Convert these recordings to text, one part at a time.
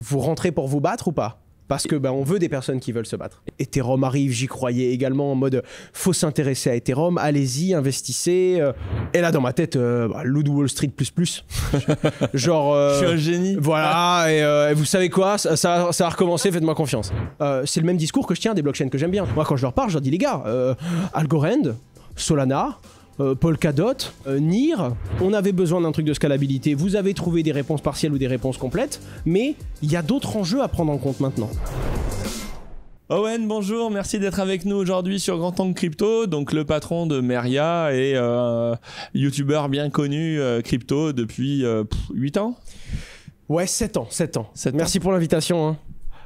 vous rentrez pour vous battre ou pas? Parce que on veut des personnes qui veulent se battre. Ethereum arrive, j'y croyais également en mode faut s'intéresser à Ethereum, allez-y, investissez. Et là dans ma tête, loup de Wall Street plus. Genre. Je suis un génie. Voilà, et vous savez quoi, ça va recommencer, faites-moi confiance. C'est le même discours que je tiens des blockchains que j'aime bien. Moi quand je leur parle, je leur dis les gars, Algorand, Solana. Polkadot, NIR, on avait besoin d'un truc de scalabilité, vous avez trouvé des réponses partielles ou des réponses complètes, mais il y a d'autres enjeux à prendre en compte maintenant. Owen, bonjour, merci d'être avec nous aujourd'hui sur Grand Angle Crypto, donc le patron de Meria et youtubeur bien connu crypto depuis 8 ans. Ouais, 7 ans. Merci pour l'invitation. Hein.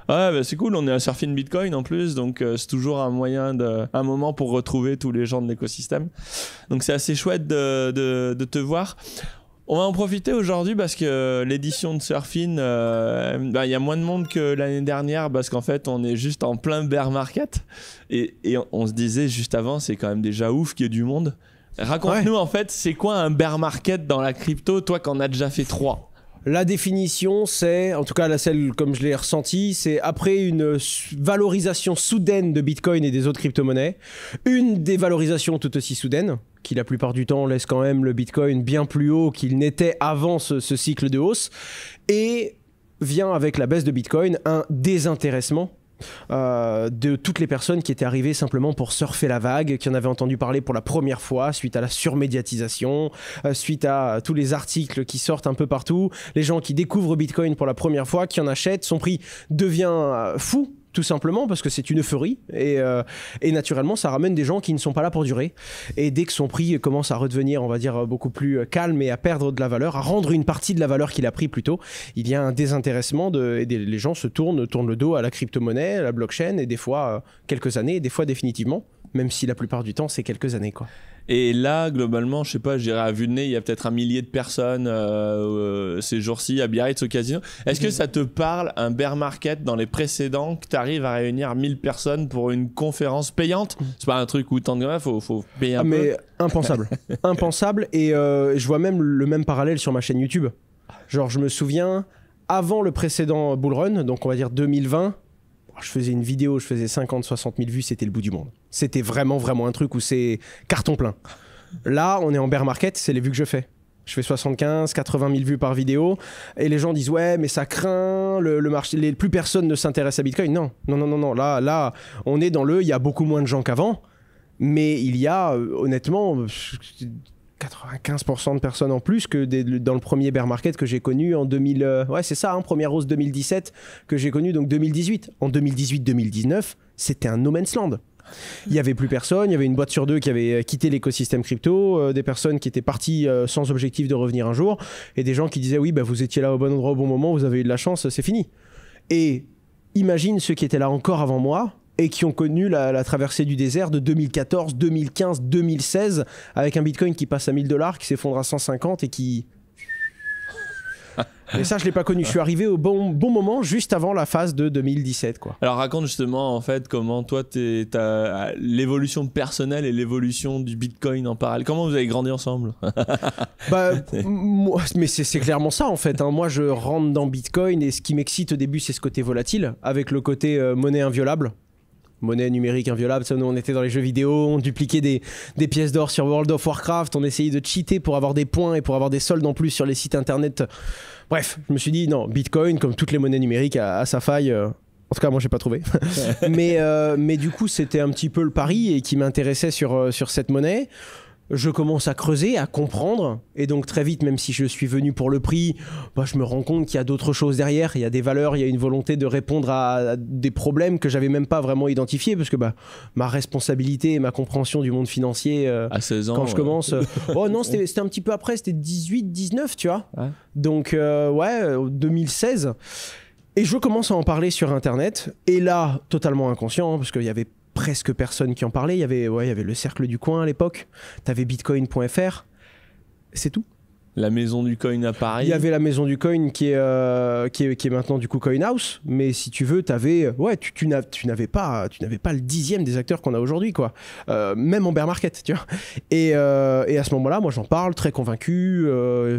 Ouais, bah c'est cool, on est à Surfing Bitcoin en plus, donc c'est toujours un moment pour retrouver tous les gens de l'écosystème. Donc c'est assez chouette de te voir. On va en profiter aujourd'hui parce que l'édition de Surfing, y a moins de monde que l'année dernière parce qu'en fait on est juste en plein bear market et on se disait juste avant, c'est quand même déjà ouf qu'il y ait du monde. Raconte-nous en fait, c'est quoi un bear market dans la crypto, toi qu'en as déjà fait 3? La définition, c'est, en tout cas celle comme je l'ai ressenti, c'est après une valorisation soudaine de Bitcoin et des autres crypto-monnaies, une dévalorisation tout aussi soudaine, qui la plupart du temps laisse quand même le Bitcoin bien plus haut qu'il n'était avant ce cycle de hausse, et vient avec la baisse de Bitcoin un désintéressement de toutes les personnes qui étaient arrivées simplement pour surfer la vague, qui en avaient entendu parler pour la première fois suite à la surmédiatisation, suite à tous les articles qui sortent un peu partout, les gens qui découvrent Bitcoin pour la première fois, qui en achètent, son prix devient fou tout simplement parce que c'est une euphorie et naturellement ça ramène des gens qui ne sont pas là pour durer, et dès que son prix commence à redevenir, on va dire, beaucoup plus calme et à perdre de la valeur, à rendre une partie de la valeur qu'il a pris plus tôt, il y a un désintéressement et les gens se tournent le dos à la crypto-monnaie, à la blockchain, et des fois quelques années, et des fois définitivement, même si la plupart du temps c'est quelques années quoi. Et là, globalement, je sais pas, je dirais à vue de nez, il y a peut-être 1 millier de personnes ces jours-ci à Biarritz au casino. Est-ce que ça te parle, un bear market dans les précédents, que tu arrives à réunir 1000 personnes pour une conférence payante? C'est pas un truc où faut payer un peu. Mais impensable. Impensable. Et je vois même le même parallèle sur ma chaîne YouTube. Genre, je me souviens, avant le précédent bull run, donc on va dire 2020, je faisais une vidéo, je faisais 50-60 000 vues, c'était le bout du monde. C'était vraiment un truc où c'est carton plein. Là, on est en bear market, c'est les vues que je fais. Je fais 75-80 000 vues par vidéo, et les gens disent ouais mais ça craint, le marché, plus personne ne s'intéresse à Bitcoin. Non, là on est il y a beaucoup moins de gens qu'avant, mais il y a honnêtement 95% de personnes en plus que dans le premier bear market que j'ai connu en 2000. Ouais, c'est ça, première hausse 2017 que j'ai connu, donc 2018. En 2018-2019, c'était un no man's land. Il n'y avait plus personne, il y avait une boîte sur deux qui avait quitté l'écosystème crypto, des personnes qui étaient parties sans objectif de revenir un jour, et des gens qui disaient oui, vous étiez là au bon endroit au bon moment, vous avez eu de la chance, c'est fini. Et imagine ceux qui étaient là encore avant moi, et qui ont connu la traversée du désert de 2014, 2015, 2016, avec un Bitcoin qui passe à 1000 $, qui s'effondre à 150 et qui... Et ça, je l'ai pas connu. Je suis arrivé au bon moment, juste avant la phase de 2017, quoi. Alors raconte justement en fait comment toi t'as l'évolution personnelle et l'évolution du Bitcoin en parallèle. Comment vous avez grandi ensemble? Mais c'est clairement ça en fait. Hein. Moi, je rentre dans Bitcoin et ce qui m'excite au début, c'est ce côté volatile, avec le côté monnaie inviolable. Monnaie numérique inviolable, ça, nous on était dans les jeux vidéo, on dupliquait des pièces d'or sur World of Warcraft, on essayait de cheater pour avoir des points et pour avoir des soldes en plus sur les sites internet. Bref, je me suis dit non, Bitcoin, comme toutes les monnaies numériques, a sa faille. En tout cas, moi, j'ai pas trouvé. mais du coup, c'était un petit peu le pari et qui m'intéressait sur cette monnaie. Je commence à creuser, à comprendre, et donc très vite, même si je suis venu pour le prix, je me rends compte qu'il y a d'autres choses derrière, il y a des valeurs, il y a une volonté de répondre à des problèmes que j'avais même pas vraiment identifiés, parce que ma responsabilité et ma compréhension du monde financier, à 16 ans, quand je commence... oh non, c'était un petit peu après, c'était 18-19, tu vois. Ouais. Donc 2016. Et je commence à en parler sur Internet, et là, totalement inconscient, parce qu'il y avait presque personne qui en parlait. Il y avait le cercle du coin à l'époque. T'avais bitcoin.fr. C'est tout. La maison du coin à Paris. Il y avait la maison du coin qui est maintenant du coup Coin House. Mais si tu veux, t'avais tu n'avais pas le 10e des acteurs qu'on a aujourd'hui, quoi. Même en bear market, tu vois. Et à ce moment-là, moi j'en parle très convaincu.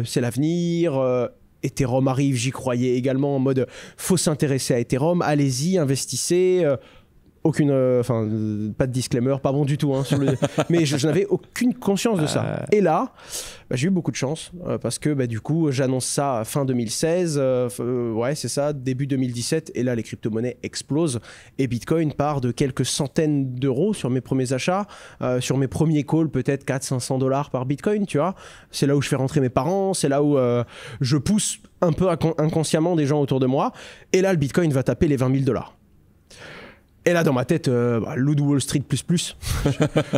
C'est l'avenir. Ethereum arrive, j'y croyais également en mode faut s'intéresser à Ethereum, allez-y, investissez. Aucune, pas de disclaimer, pas bon du tout, hein, mais je n'avais aucune conscience de ça. Et là, j'ai eu beaucoup de chance parce que du coup, j'annonce ça fin 2016, ouais, c'est ça, début 2017, et là, les crypto-monnaies explosent et Bitcoin part de quelques centaines d'euros sur mes premiers achats, sur mes premiers calls, peut-être 400-500 $ par Bitcoin, tu vois. C'est là où je fais rentrer mes parents, c'est là où je pousse un peu inconsciemment des gens autour de moi, et là, le Bitcoin va taper les 20 000 $. Et là, dans ma tête, loup de Wall Street plus.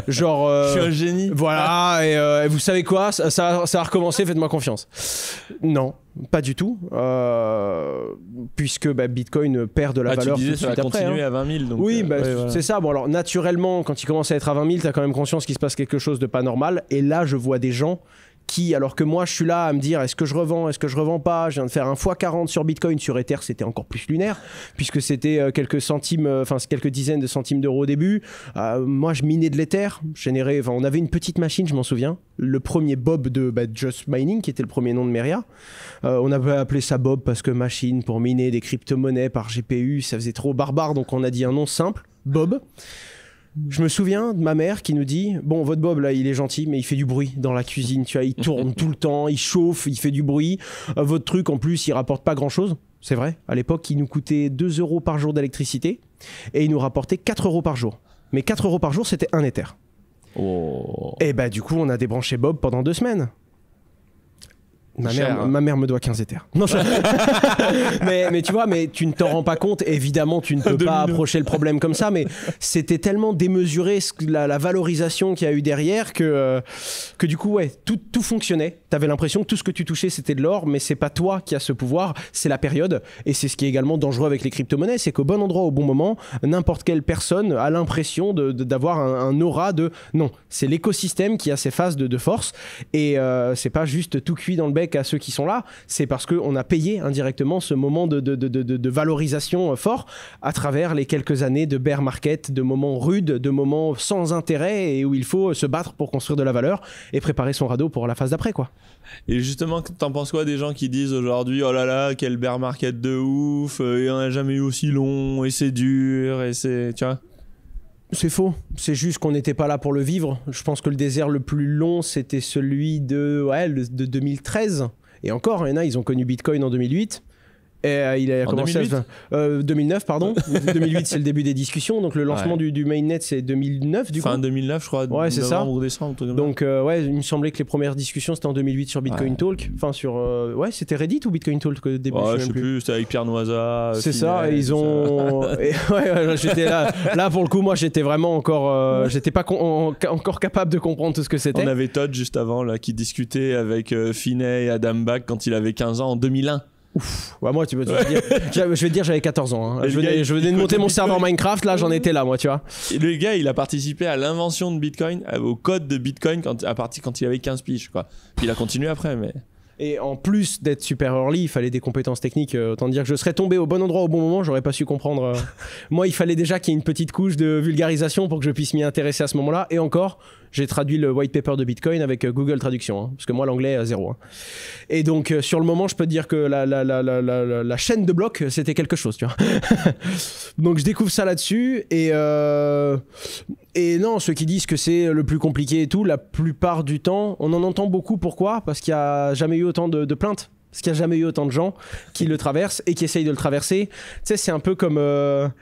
Genre. Je suis un génie. Voilà, et vous savez quoi, ça va recommencer, faites-moi confiance. Non, pas du tout. Puisque Bitcoin perd de la valeur tu disais, tout de suite ça va après. continuer à 20 000. Donc, oui, voilà. c'est ça. Bon, alors, naturellement, quand il commence à être à 20 000, tu as quand même conscience qu'il se passe quelque chose de pas normal. Et là, je vois des gens qui, alors que moi je suis là à me dire est-ce que je revends pas, je viens de faire un x40 sur Bitcoin, sur Ether c'était encore plus lunaire puisque c'était quelques dizaines de centimes d'euros au début. Moi je minais de l'Ether, on avait une petite machine, je m'en souviens, le premier Bob de Just Mining qui était le premier nom de Meria. On avait appelé ça Bob parce que machine pour miner des crypto-monnaies par GPU, ça faisait trop barbare, donc on a dit un nom simple, Bob. Je me souviens de ma mère qui nous dit bon, votre Bob là il est gentil mais il fait du bruit dans la cuisine, tu vois, il tourne tout le temps, il chauffe, il fait du bruit, votre truc en plus il rapporte pas grand chose. C'est vrai, à l'époque il nous coûtait 2 € par jour d'électricité et il nous rapportait 4 € par jour, mais 4 € par jour c'était un Ether. Et du coup on a débranché Bob pendant 2 semaines. Ma mère me doit 15 Ethers. Non, mais tu vois, mais tu ne t'en rends pas compte. Évidemment, tu ne peux pas approcher le problème comme ça, mais c'était tellement démesuré la valorisation qu'il y a eu derrière que du coup, ouais, tout fonctionnait. Tu avais l'impression que tout ce que tu touchais, c'était de l'or, mais c'est pas toi qui as ce pouvoir, c'est la période. Et c'est ce qui est également dangereux avec les crypto-monnaies, c'est qu'au bon endroit, au bon moment, n'importe quelle personne a l'impression d'avoir un aura de... Non, c'est l'écosystème qui a ses phases de force. Et c'est pas juste tout cuit dans le bec à ceux qui sont là, c'est parce qu'on a payé indirectement ce moment de valorisation fort à travers les quelques années de bear market, de moments rudes, de moments sans intérêt et où il faut se battre pour construire de la valeur et préparer son radeau pour la phase d'après, quoi. Et justement, t'en penses quoi des gens qui disent aujourd'hui oh là là, quel bear market de ouf, il n'y en a jamais eu aussi long et c'est dur et c'est... Tu vois ? C'est faux, c'est juste qu'on n'était pas là pour le vivre. Je pense que le désert le plus long, c'était celui de 2013. Et encore, il y en a, ils ont connu Bitcoin en 2008. Et il a commencé 2009, pardon. 2008, c'est le début des discussions. Donc le lancement du mainnet, c'est 2009, du coup. Fin 2009, je crois. Ouais, c'est ça. Ou décembre. Donc, ouais, il me semblait que les premières discussions, c'était en 2008 sur Bitcoin Talk. Enfin, sur. Ouais, c'était Reddit ou Bitcoin Talk au début, je sais plus. C'était avec Pierre Noisa. C'est ça. Et ils ont. Ouais, j'étais là. Là, pour le coup, moi, j'étais vraiment encore. J'étais pas encore capable de comprendre tout ce que c'était. On avait Todd juste avant, là, qui discutait avec Finney et Adam Back quand il avait 15 ans en 2001. Ouf, ouais, moi, je vais te dire, j'avais 14 ans. Hein. Je venais de monter mon serveur Minecraft, là, j'en étais là, moi, tu vois. Et le gars, il a participé à l'invention de Bitcoin, au code de Bitcoin quand il avait 15 piges, quoi. Puis il a continué après, mais... Et en plus d'être super early, il fallait des compétences techniques. Autant dire que je serais tombé au bon endroit au bon moment, j'aurais pas su comprendre. Moi, il fallait déjà qu'il y ait une petite couche de vulgarisation pour que je puisse m'y intéresser à ce moment-là. Et encore, j'ai traduit le white paper de Bitcoin avec Google Traduction, hein, parce que moi, l'anglais, 0. Hein. Et donc, sur le moment, je peux te dire que la chaîne de blocs, c'était quelque chose, tu vois. Donc, je découvre ça là-dessus. Et non, ceux qui disent que c'est le plus compliqué et tout, la plupart du temps, on en entend beaucoup. Pourquoi ? Parce qu'il n'y a jamais eu autant de plaintes. Parce qu'il n'y a jamais eu autant de gens qui le traversent et qui essayent de le traverser. Tu sais, c'est un peu comme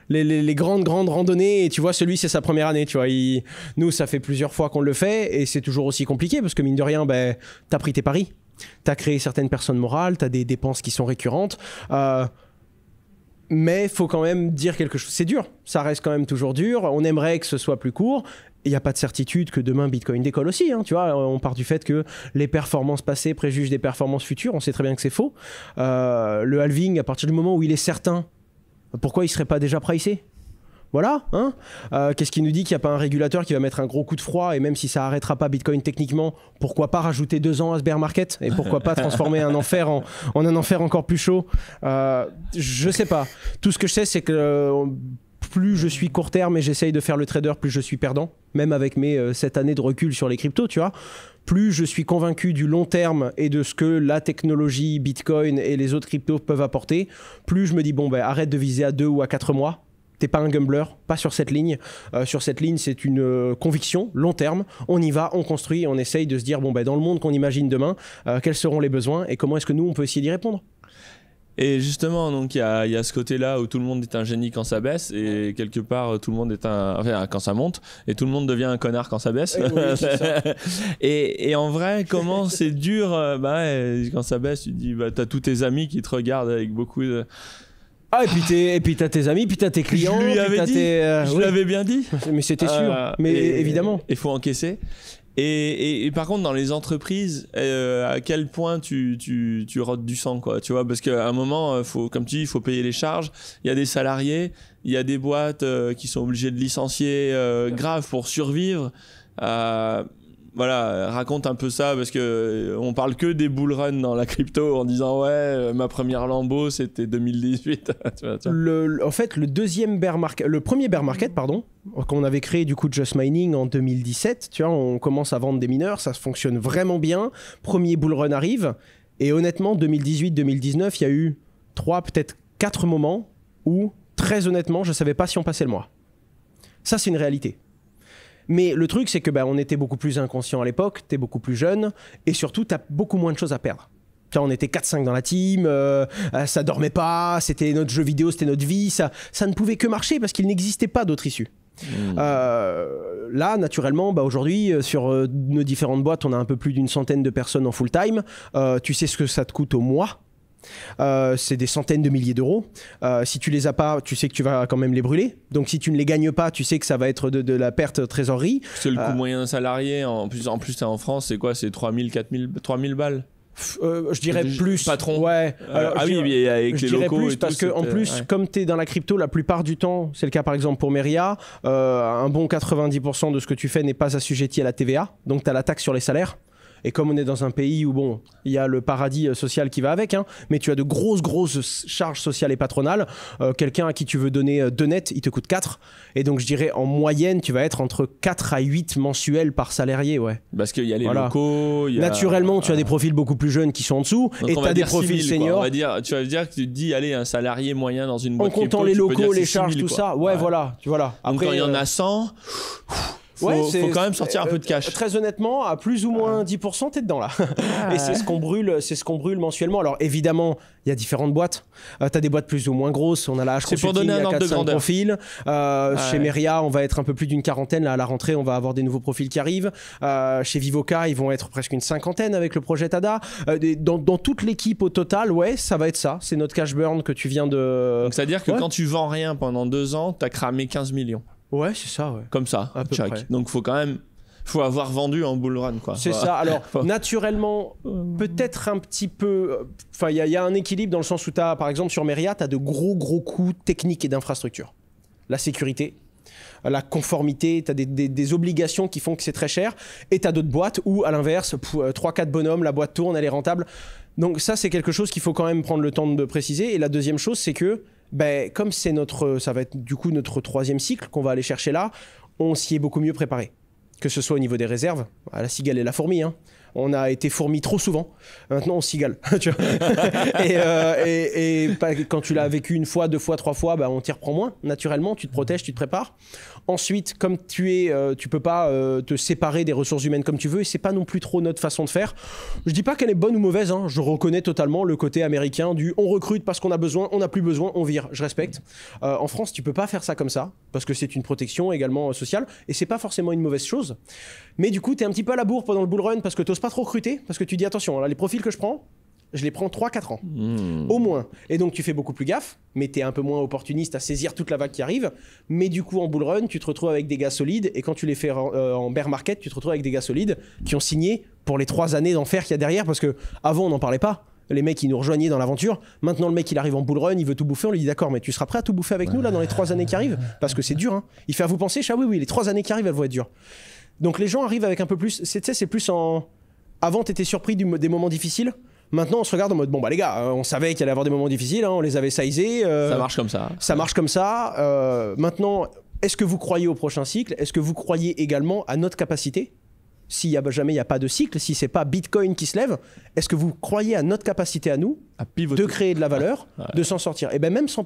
les grandes randonnées. Et tu vois, celui, c'est sa première année. Tu vois, nous, ça fait plusieurs fois qu'on le fait. Et c'est toujours aussi compliqué parce que, mine de rien, t'as pris tes paris. T'as créé certaines personnes morales. T'as des dépenses qui sont récurrentes. Mais il faut quand même dire quelque chose. C'est dur. Ça reste quand même toujours dur. On aimerait que ce soit plus court. Il n'y a pas de certitude que demain Bitcoin décolle aussi, hein, tu vois, on part du fait que les performances passées préjugent des performances futures, on sait très bien que c'est faux. Le halving, à partir du moment où il est certain, pourquoi il ne serait pas déjà pricé ? Voilà, hein. Qu'est-ce qui nous dit qu'il n'y a pas un régulateur qui va mettre un gros coup de froid et même si ça n'arrêtera pas Bitcoin techniquement, pourquoi pas rajouter 2 ans à ce bear market et pourquoi pas transformer un enfer en un enfer encore plus chaud ? Je sais pas. Tout ce que je sais, c'est que plus je suis court terme et j'essaye de faire le trader, plus je suis perdant. même avec mes 7 années de recul sur les cryptos, tu vois, plus je suis convaincu du long terme et de ce que la technologie Bitcoin et les autres cryptos peuvent apporter, plus je me dis, bon, ben, arrête de viser à 2 ou à 4 mois. T'es pas un gambler, pas sur cette ligne. Sur cette ligne, c'est une conviction, long terme. On y va, on construit, on essaye de se dire, bon, ben, dans le monde qu'on imagine demain, quels seront les besoins et comment est-ce que nous, on peut essayer d'y répondre. Et justement, donc il y a ce côté-là où tout le monde est un génie quand ça baisse et quelque part tout le monde est enfin, quand ça monte et tout le monde devient un connard quand ça baisse. Oui, c'est ça. et en vrai, comment c'est dur quand ça baisse, tu te dis t'as tous tes amis qui te regardent avec beaucoup de... Ah, et puis t'as tes amis, puis t'as tes clients. Je lui avais dit, je oui. l'avais bien dit. Mais c'était sûr, mais évidemment. Il faut encaisser. Et par contre, dans les entreprises, à quel point tu rôtes du sang, quoi, tu vois, parce qu'à un moment, comme tu dis, il faut payer les charges. Il y a des salariés, il y a des boîtes qui sont obligées de licencier grave pour survivre. Voilà, raconte un peu ça parce que on parle que des bull runs dans la crypto en disant ma première Lambo c'était 2018. En fait, le premier bear market, pardon, qu'on avait créé du coup Just Mining en 2017, tu vois, on commence à vendre des mineurs, ça fonctionne vraiment bien. Premier bull run arrive et honnêtement, 2018-2019, il y a eu 3, peut-être 4 moments où très honnêtement, je savais pas si on passait le mois. Ça, c'est une réalité. Mais le truc, c'est que on était beaucoup plus inconscient à l'époque, t'es beaucoup plus jeune, et surtout, t'as beaucoup moins de choses à perdre. On était 4-5 dans la team, ça dormait pas, c'était notre jeu vidéo, c'était notre vie, ça ne pouvait que marcher parce qu'il n'existait pas d'autre issue. Là, naturellement, aujourd'hui, sur nos différentes boîtes, on a un peu plus d'une centaine de personnes en full-time. Tu sais ce que ça te coûte au mois. C'est des centaines de milliers d'euros. Si tu les as pas, tu sais que tu vas quand même les brûler. Donc si tu ne les gagnes pas, tu sais que ça va être de la perte de trésorerie. C'est le coût moyen d'un salarié. En plus en France, c'est quoi? C'est 3000, 4000, 3000 balles. Je dirais plus. Patron. Ouais. Oui, mais avec je les dirais locaux plus et parce tout, que en plus, ouais. comme tu es dans la crypto, la plupart du temps, c'est le cas par exemple pour Meria, un bon 90% de ce que tu fais n'est pas assujetti à la TVA. Donc tu as la taxe sur les salaires. Et comme on est dans un pays où, il y a le paradis social qui va avec, mais tu as de grosses charges sociales et patronales. Quelqu'un à qui tu veux donner 2 nets, il te coûte 4. Et donc, je dirais, en moyenne, tu vas être entre 4 à 8 mensuels par salarié, ouais. Parce qu'il y a les locaux, Naturellement, tu as des profils beaucoup plus jeunes qui sont en dessous. Donc, et tu as des profils 000, seniors. Tu vas dire que tu te dis, allez, un salarié moyen dans une boîte en comptant les locaux, les charges, tout ça. Ouais, voilà. Après, donc, quand il y en a 100... Faut quand même sortir un peu de cash. Très honnêtement, à plus ou moins 10%, t'es dedans là. Et c'est ce qu'on brûle mensuellement. Alors évidemment, il y a différentes boîtes. T'as des boîtes plus ou moins grosses. On a la H Consulting, il y a 4-5 profils. Chez Meria, on va être un peu plus d'une quarantaine. Là, à la rentrée, on va avoir des nouveaux profils qui arrivent. Chez Vivoca, ils vont être presque une cinquantaine avec le projet TADA. Dans toute l'équipe au total, ouais, ça va être ça. C'est notre cash burn que tu viens de... Donc, c'est-à-dire que quand tu vends rien pendant 2 ans, t'as cramé 15 millions. Ouais, c'est ça, ouais. Comme ça, à peu près. Donc faut avoir vendu en bull run, quoi. C'est ça. Alors, naturellement, peut-être un petit peu... Enfin, il y a un équilibre dans le sens où tu as, par exemple, sur Meria, tu as de gros coûts techniques et d'infrastructure. La sécurité, la conformité, tu as des obligations qui font que c'est très cher. Et tu as d'autres boîtes où, à l'inverse, 3-4 bonhommes, la boîte tourne, elle est rentable. Donc ça, c'est quelque chose qu'il faut quand même prendre le temps de préciser. Et la deuxième chose, c'est que comme c'est ça va être du coup notre 3e cycle qu'on va aller chercher là, on s'y est beaucoup mieux préparé. Que ce soit au niveau des réserves, à la cigale et la fourmi. On a été fourmi trop souvent. Maintenant, on cigale. Tu vois. et quand tu l'as vécu 1 fois, 2 fois, 3 fois, on t'y reprend moins. Naturellement, tu te protèges, tu te prépares. Ensuite, comme tu peux pas te séparer des ressources humaines comme tu veux, et c'est pas non plus trop notre façon de faire. Je dis pas qu'elle est bonne ou mauvaise, je reconnais totalement le côté américain du on recrute parce qu'on a besoin, on n'a plus besoin, on vire. Je respecte. En France, tu peux pas faire ça comme ça parce que c'est une protection également sociale et c'est pas forcément une mauvaise chose. Mais du coup, tu es un petit peu à la bourre pendant le bull run parce que tu n'oses pas trop recruter, parce que tu dis attention, là, les profils que je prends, je les prends 3-4 ans, au moins. Et donc, tu fais beaucoup plus gaffe, mais tu es un peu moins opportuniste à saisir toute la vague qui arrive. Mais du coup, en bull run, tu te retrouves avec des gars solides. Et quand tu les fais en bear market, tu te retrouves avec des gars solides qui ont signé pour les 3 années d'enfer qu'il y a derrière. Parce qu'avant, on n'en parlait pas. Les mecs, ils nous rejoignaient dans l'aventure. Maintenant, le mec, il arrive en bull run, il veut tout bouffer. On lui dit d'accord, mais tu seras prêt à tout bouffer avec nous là dans les 3 années qui arrivent? Parce que c'est dur. Il fait à vous penser, oui, les 3 années qui arrivent, elles vont être dures. Donc les gens arrivent avec un peu plus... c'est plus en... Avant, t'étais surpris des moments difficiles. Maintenant, on se regarde en mode, les gars, on savait qu'il allait y avoir des moments difficiles, on les avait sizés. Ça marche comme ça. Ça marche comme ça. Maintenant, est-ce que vous croyez au prochain cycle? Est-ce que vous croyez également à notre capacité? Si jamais il n'y a pas de cycle, si c'est pas Bitcoin qui se lève, est-ce que vous croyez à notre capacité à nous de créer de la valeur, de s'en sortir? Et bien même sans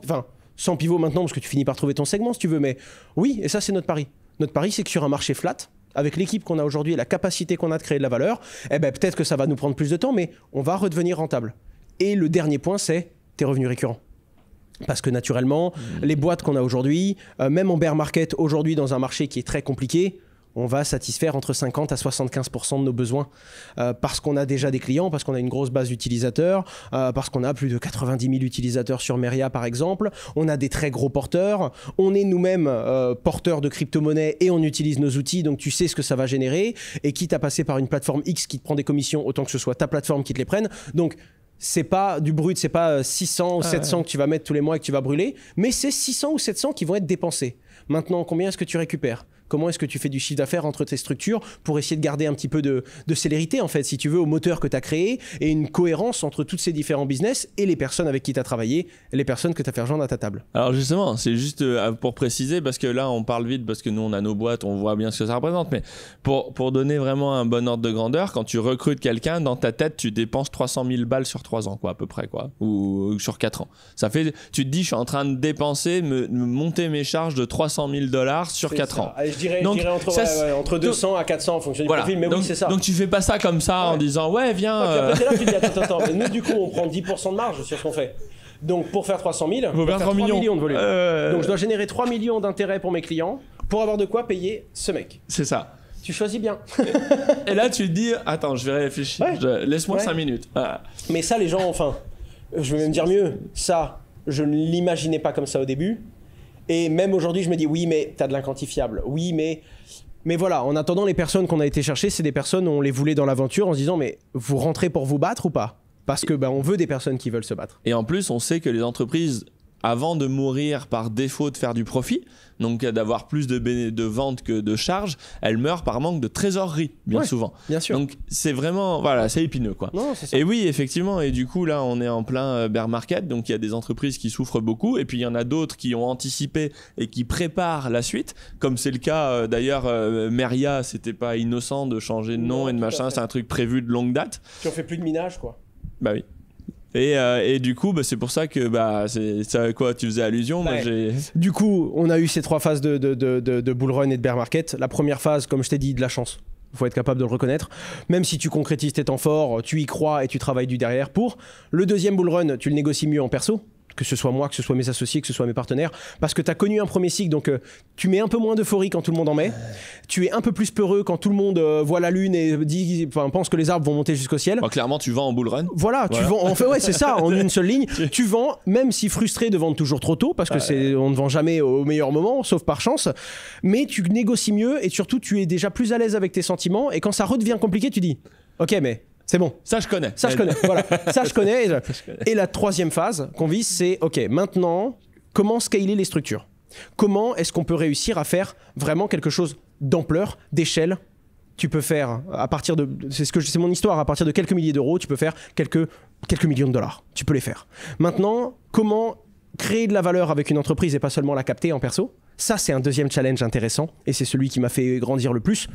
pivot maintenant, parce que tu finis par trouver ton segment si tu veux, mais oui, et ça c'est notre pari. Notre pari, c'est que sur un marché flat, avec l'équipe qu'on a aujourd'hui et la capacité qu'on a de créer de la valeur, peut-être que ça va nous prendre plus de temps, mais on va redevenir rentable. Et le dernier point, c'est tes revenus récurrents. Parce que naturellement, les boîtes qu'on a aujourd'hui, même en bear market, aujourd'hui dans un marché qui est très compliqué, on va satisfaire entre 50 à 75% de nos besoins parce qu'on a déjà des clients, parce qu'on a une grosse base d'utilisateurs, parce qu'on a plus de 90 000 utilisateurs sur Meria par exemple, on a des très gros porteurs, on est nous-mêmes porteurs de crypto-monnaies et on utilise nos outils, donc tu sais ce que ça va générer, et quitte à passer par une plateforme X qui te prend des commissions, autant que ce soit ta plateforme qui te les prenne. Donc c'est pas du brut, c'est pas 600 ou 700 que tu vas mettre tous les mois et que tu vas brûler, mais c'est 600 ou 700 qui vont être dépensés. Maintenant, combien est-ce que tu récupères ? Comment est-ce que tu fais du chiffre d'affaires entre tes structures pour essayer de garder un petit peu de célérité, en fait, si tu veux, au moteur que tu as créé, et une cohérence entre tous ces différents business et les personnes avec qui tu as travaillé, et les personnes que tu as fait rejoindre à ta table. Alors justement, c'est juste pour préciser, parce que là on parle vite, parce que nous on a nos boîtes, on voit bien ce que ça représente, mais pour donner vraiment un bon ordre de grandeur, quand tu recrutes quelqu'un, dans ta tête tu dépenses 300 000 balles sur 3 ans, quoi, à peu près, quoi, ou sur 4 ans. Ça fait, tu te dis, je suis en train de dépenser, me monter mes charges de 300 000 $ sur 4 ans. Allez, je dirais entre 200 à 400 en fonction du profil, mais donc, oui, c'est ça. Donc tu fais pas ça comme ça en disant ouais, viens. Après, t'es là, tu dis attends, mais nous du coup on prend 10% de marge sur ce qu'on fait. Donc pour faire 300 000, faut faire 3 millions de volume. Donc je dois générer 3 millions d'intérêts pour mes clients pour avoir de quoi payer ce mec. C'est ça. Tu choisis bien. Et là tu te dis attends, je vais réfléchir. Laisse-moi 5 minutes. Mais ça les gens, enfin, je vais même dire mieux, ça je ne l'imaginais pas comme ça au début. Et même aujourd'hui, je me dis, oui, mais t'as de l'inquantifiable. Oui, mais voilà, en attendant, les personnes qu'on a été chercher, c'est des personnes, on les voulait dans l'aventure en se disant, mais vous rentrez pour vous battre ou pas ? Parce que on veut des personnes qui veulent se battre. Et en plus, on sait que les entreprises, avant de mourir par défaut de faire du profit, donc d'avoir plus de ventes que de charges, elles meurent par manque de trésorerie, bien souvent. Bien sûr. Donc c'est vraiment, voilà, c'est épineux, quoi. Non, c'est ça. Et oui, effectivement, et du coup là on est en plein bear market, donc il y a des entreprises qui souffrent beaucoup, et puis il y en a d'autres qui ont anticipé et qui préparent la suite, comme c'est le cas d'ailleurs, Meria, c'était pas innocent de changer de nom et de machin, c'est un truc prévu de longue date. Tu en fais plus de minage, quoi. Bah oui. Et du coup, c'est pour ça que c'est à quoi tu faisais allusion. Moi, du coup, on a eu ces 3 phases de bull run et de bear market. La première phase, comme je t'ai dit, de la chance. Il faut être capable de le reconnaître. Même si tu concrétises tes temps forts, tu y crois et tu travailles du derrière pour. Le deuxième bull run, tu le négocies mieux en perso. Que ce soit moi, que ce soit mes associés, que ce soit mes partenaires, parce que tu as connu un premier cycle, donc tu mets un peu moins d'euphorie quand tout le monde en met, tu es un peu plus peureux quand tout le monde voit la lune et pense que les arbres vont monter jusqu'au ciel. Clairement, tu vends en bull run. Voilà, tu vends, en fait, c'est ça, en une seule ligne, tu vends, même si frustré de vendre toujours trop tôt, parce que on ne vend jamais au meilleur moment, sauf par chance, mais tu négocies mieux et surtout tu es déjà plus à l'aise avec tes sentiments, et quand ça redevient compliqué, tu dis, ok, mais c'est bon. Ça, je connais. Voilà. Ça, je connais. Et la troisième phase qu'on vise, c'est, ok, maintenant, comment scaler les structures ? Comment est-ce qu'on peut réussir à faire vraiment quelque chose d'ampleur, d'échelle ? Tu peux faire, à partir de... C'est mon histoire, à partir de quelques milliers d'euros, tu peux faire quelques millions de dollars. Tu peux les faire. Maintenant, comment créer de la valeur avec une entreprise et pas seulement la capter en perso ? Ça, c'est un deuxième challenge intéressant et c'est celui qui m'a fait grandir le plus.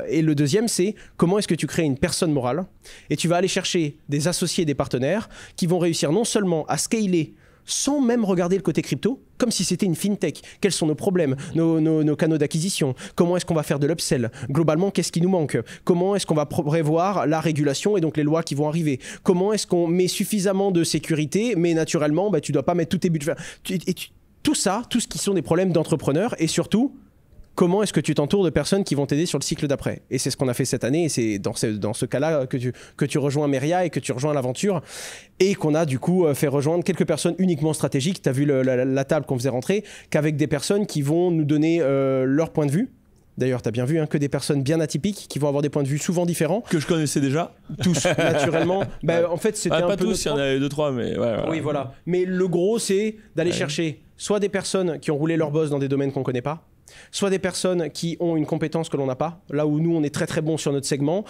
Et le deuxième, c'est comment est-ce que tu crées une personne morale et tu vas aller chercher des associés, des partenaires qui vont réussir non seulement à scaler sans même regarder le côté crypto, comme si c'était une fintech. Quels sont nos problèmes, nos canaux d'acquisition ? Comment est-ce qu'on va faire de l'upsell ? Globalement, qu'est-ce qui nous manque ? Comment est-ce qu'on va prévoir la régulation et donc les lois qui vont arriver ? Comment est-ce qu'on met suffisamment de sécurité, mais naturellement, tu ne dois pas mettre tous tes budgets. Tout ça, tout ce qui sont des problèmes d'entrepreneurs, et surtout, comment est-ce que tu t'entoures de personnes qui vont t'aider sur le cycle d'après ? Et c'est ce qu'on a fait cette année, et c'est dans ce cas-là que tu rejoins Meria et que tu rejoins l'aventure, et qu'on a du coup fait rejoindre quelques personnes uniquement stratégiques. Tu as vu la table qu'on faisait rentrer, qu'avec des personnes qui vont nous donner leur point de vue. D'ailleurs, tu as bien vu que des personnes bien atypiques qui vont avoir des points de vue souvent différents. Que je connaissais déjà. Tous, naturellement. En fait, c'était un peu... Pas tous, il y en avait 2-3, mais... Oui, voilà. Mais le gros, c'est d'aller chercher soit des personnes qui ont roulé leur boss dans des domaines qu'on ne connaît pas, soit des personnes qui ont une compétence que l'on n'a pas. Là où nous, on est très très bon sur notre segment,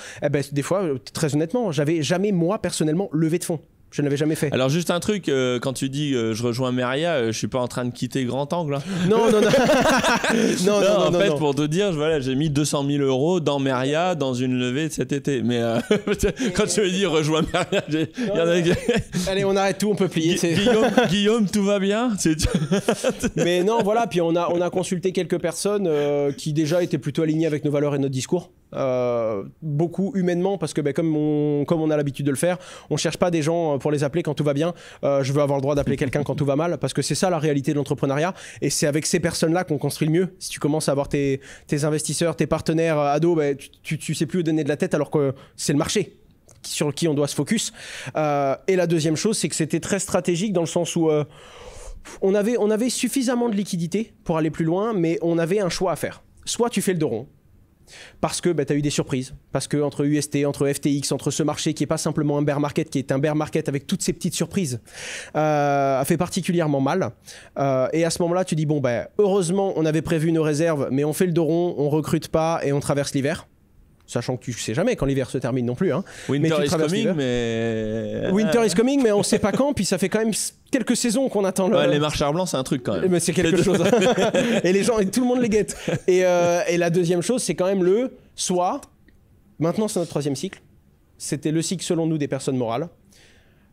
des fois, très honnêtement, j'avais jamais, moi, personnellement, levé de fonds. Je n'avais jamais fait. Alors juste un truc, quand tu dis je rejoins Meria, je suis pas en train de quitter Grand Angle. Hein. Non. En fait, pour te dire, voilà, j'ai mis 200 000 € dans Meria dans une levée de cet été. Mais quand tu me dis rejoins Meria, Allez, on arrête tout, on peut plier. Guillaume, tout va bien. Mais non, voilà. Puis on a consulté quelques personnes qui déjà étaient plutôt alignées avec nos valeurs et notre discours. Beaucoup humainement, parce que comme on a l'habitude de le faire, on cherche pas des gens pour les appeler quand tout va bien. Je veux avoir le droit d'appeler quelqu'un quand tout va mal, parce que c'est ça la réalité de l'entrepreneuriat, et c'est avec ces personnes-là qu'on construit le mieux. Si tu commences à avoir tes investisseurs, tes partenaires ados, tu sais plus où donner de la tête, alors que c'est le marché sur qui on doit se focus. Et la deuxième chose, c'est que c'était très stratégique dans le sens où on avait suffisamment de liquidité pour aller plus loin, mais on avait un choix à faire. Soit tu fais le dos rond, parce que tu as eu des surprises, parce que entre UST, entre FTX, entre ce marché qui est pas simplement un bear market, qui est un bear market avec toutes ces petites surprises, a fait particulièrement mal. Et à ce moment-là, tu dis heureusement on avait prévu nos réserves, mais on fait le dos rond, on recrute pas et on traverse l'hiver. Sachant que tu sais jamais quand l'hiver se termine non plus. Hein. Winter is coming, mais on sait pas quand. Puis ça fait quand même quelques saisons qu'on attend. Les marcheurs blancs, c'est un truc quand même. Mais c'est quelque chose. Et les gens, tout le monde les guette. Et la deuxième chose, c'est quand même soit. Maintenant, c'est notre troisième cycle. C'était le cycle selon nous des personnes morales.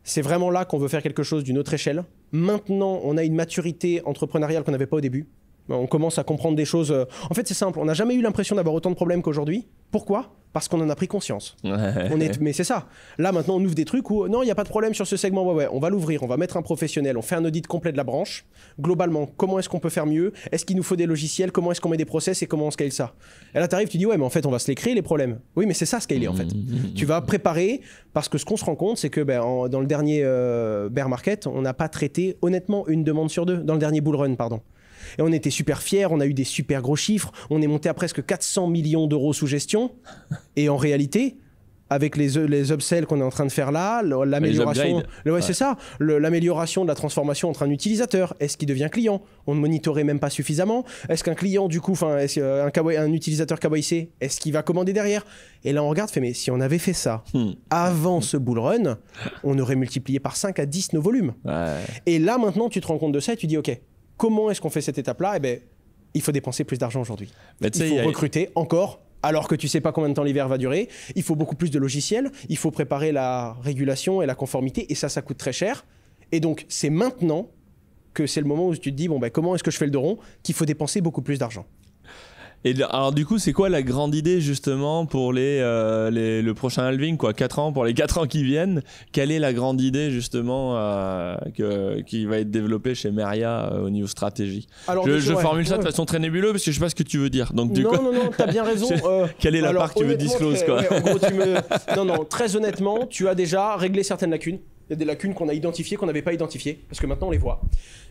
C'est vraiment là qu'on veut faire quelque chose d'une autre échelle. Maintenant, on a une maturité entrepreneuriale qu'on n'avait pas au début. On commence à comprendre des choses. En fait, c'est simple. On n'a jamais eu l'impression d'avoir autant de problèmes qu'aujourd'hui. Pourquoi ? Parce qu'on en a pris conscience. Mais c'est ça. Là, maintenant, on ouvre des trucs où non, il n'y a pas de problème sur ce segment. Ouais, on va l'ouvrir. On va mettre un professionnel. On fait un audit complet de la branche. Globalement, comment est-ce qu'on peut faire mieux ? Est-ce qu'il nous faut des logiciels ? Comment est-ce qu'on met des process et comment on scale ça ? Et là, tu arrives, tu dis ouais, mais en fait, on va se les créer les problèmes. Oui, mais c'est ça scaler en fait. Tu vas préparer parce que ce qu'on se rend compte, c'est que dans le dernier bear market, on n'a pas traité honnêtement une demande sur deux. Dans le dernier bull run, pardon. Et on était super fiers, on a eu des super gros chiffres, on est monté à presque 400 millions d'euros sous gestion. Et en réalité, avec les upsells qu'on est en train de faire là, l'amélioration, c'est ça, l'amélioration de la transformation entre un utilisateur, est-ce qu'il devient client ? On ne monitorait même pas suffisamment. Est-ce qu'un client, du coup, un utilisateur KYC, est-ce qu'il va commander derrière ? Et là, on regarde, mais si on avait fait ça avant ce bull run, on aurait multiplié par 5 à 10 nos volumes. Ouais. Et là, maintenant, tu te rends compte de ça et tu dis, OK, comment est-ce qu'on fait cette étape-là ? Il faut dépenser plus d'argent aujourd'hui. Il faut recruter encore, alors que tu ne sais pas combien de temps l'hiver va durer. Il faut beaucoup plus de logiciels. Il faut préparer la régulation et la conformité. Et ça coûte très cher. Et donc, c'est maintenant que c'est le moment où tu te dis, comment est-ce que je fais le dos rond ? Qu'il faut dépenser beaucoup plus d'argent. Et alors du coup, c'est quoi la grande idée justement pour le prochain halving, 4 ans, pour les 4 ans qui viennent ? Quelle est la grande idée justement qui va être développée chez Meria au niveau stratégie ? Alors, je formule ça de façon très nébuleuse parce que je sais pas ce que tu veux dire. Donc, non, t'as bien raison. Quelle est la part que tu veux disclose quoi ? En gros, non, très honnêtement, tu as déjà réglé certaines lacunes. Il y a des lacunes qu'on a identifiées, qu'on n'avait pas identifiées, parce que maintenant on les voit.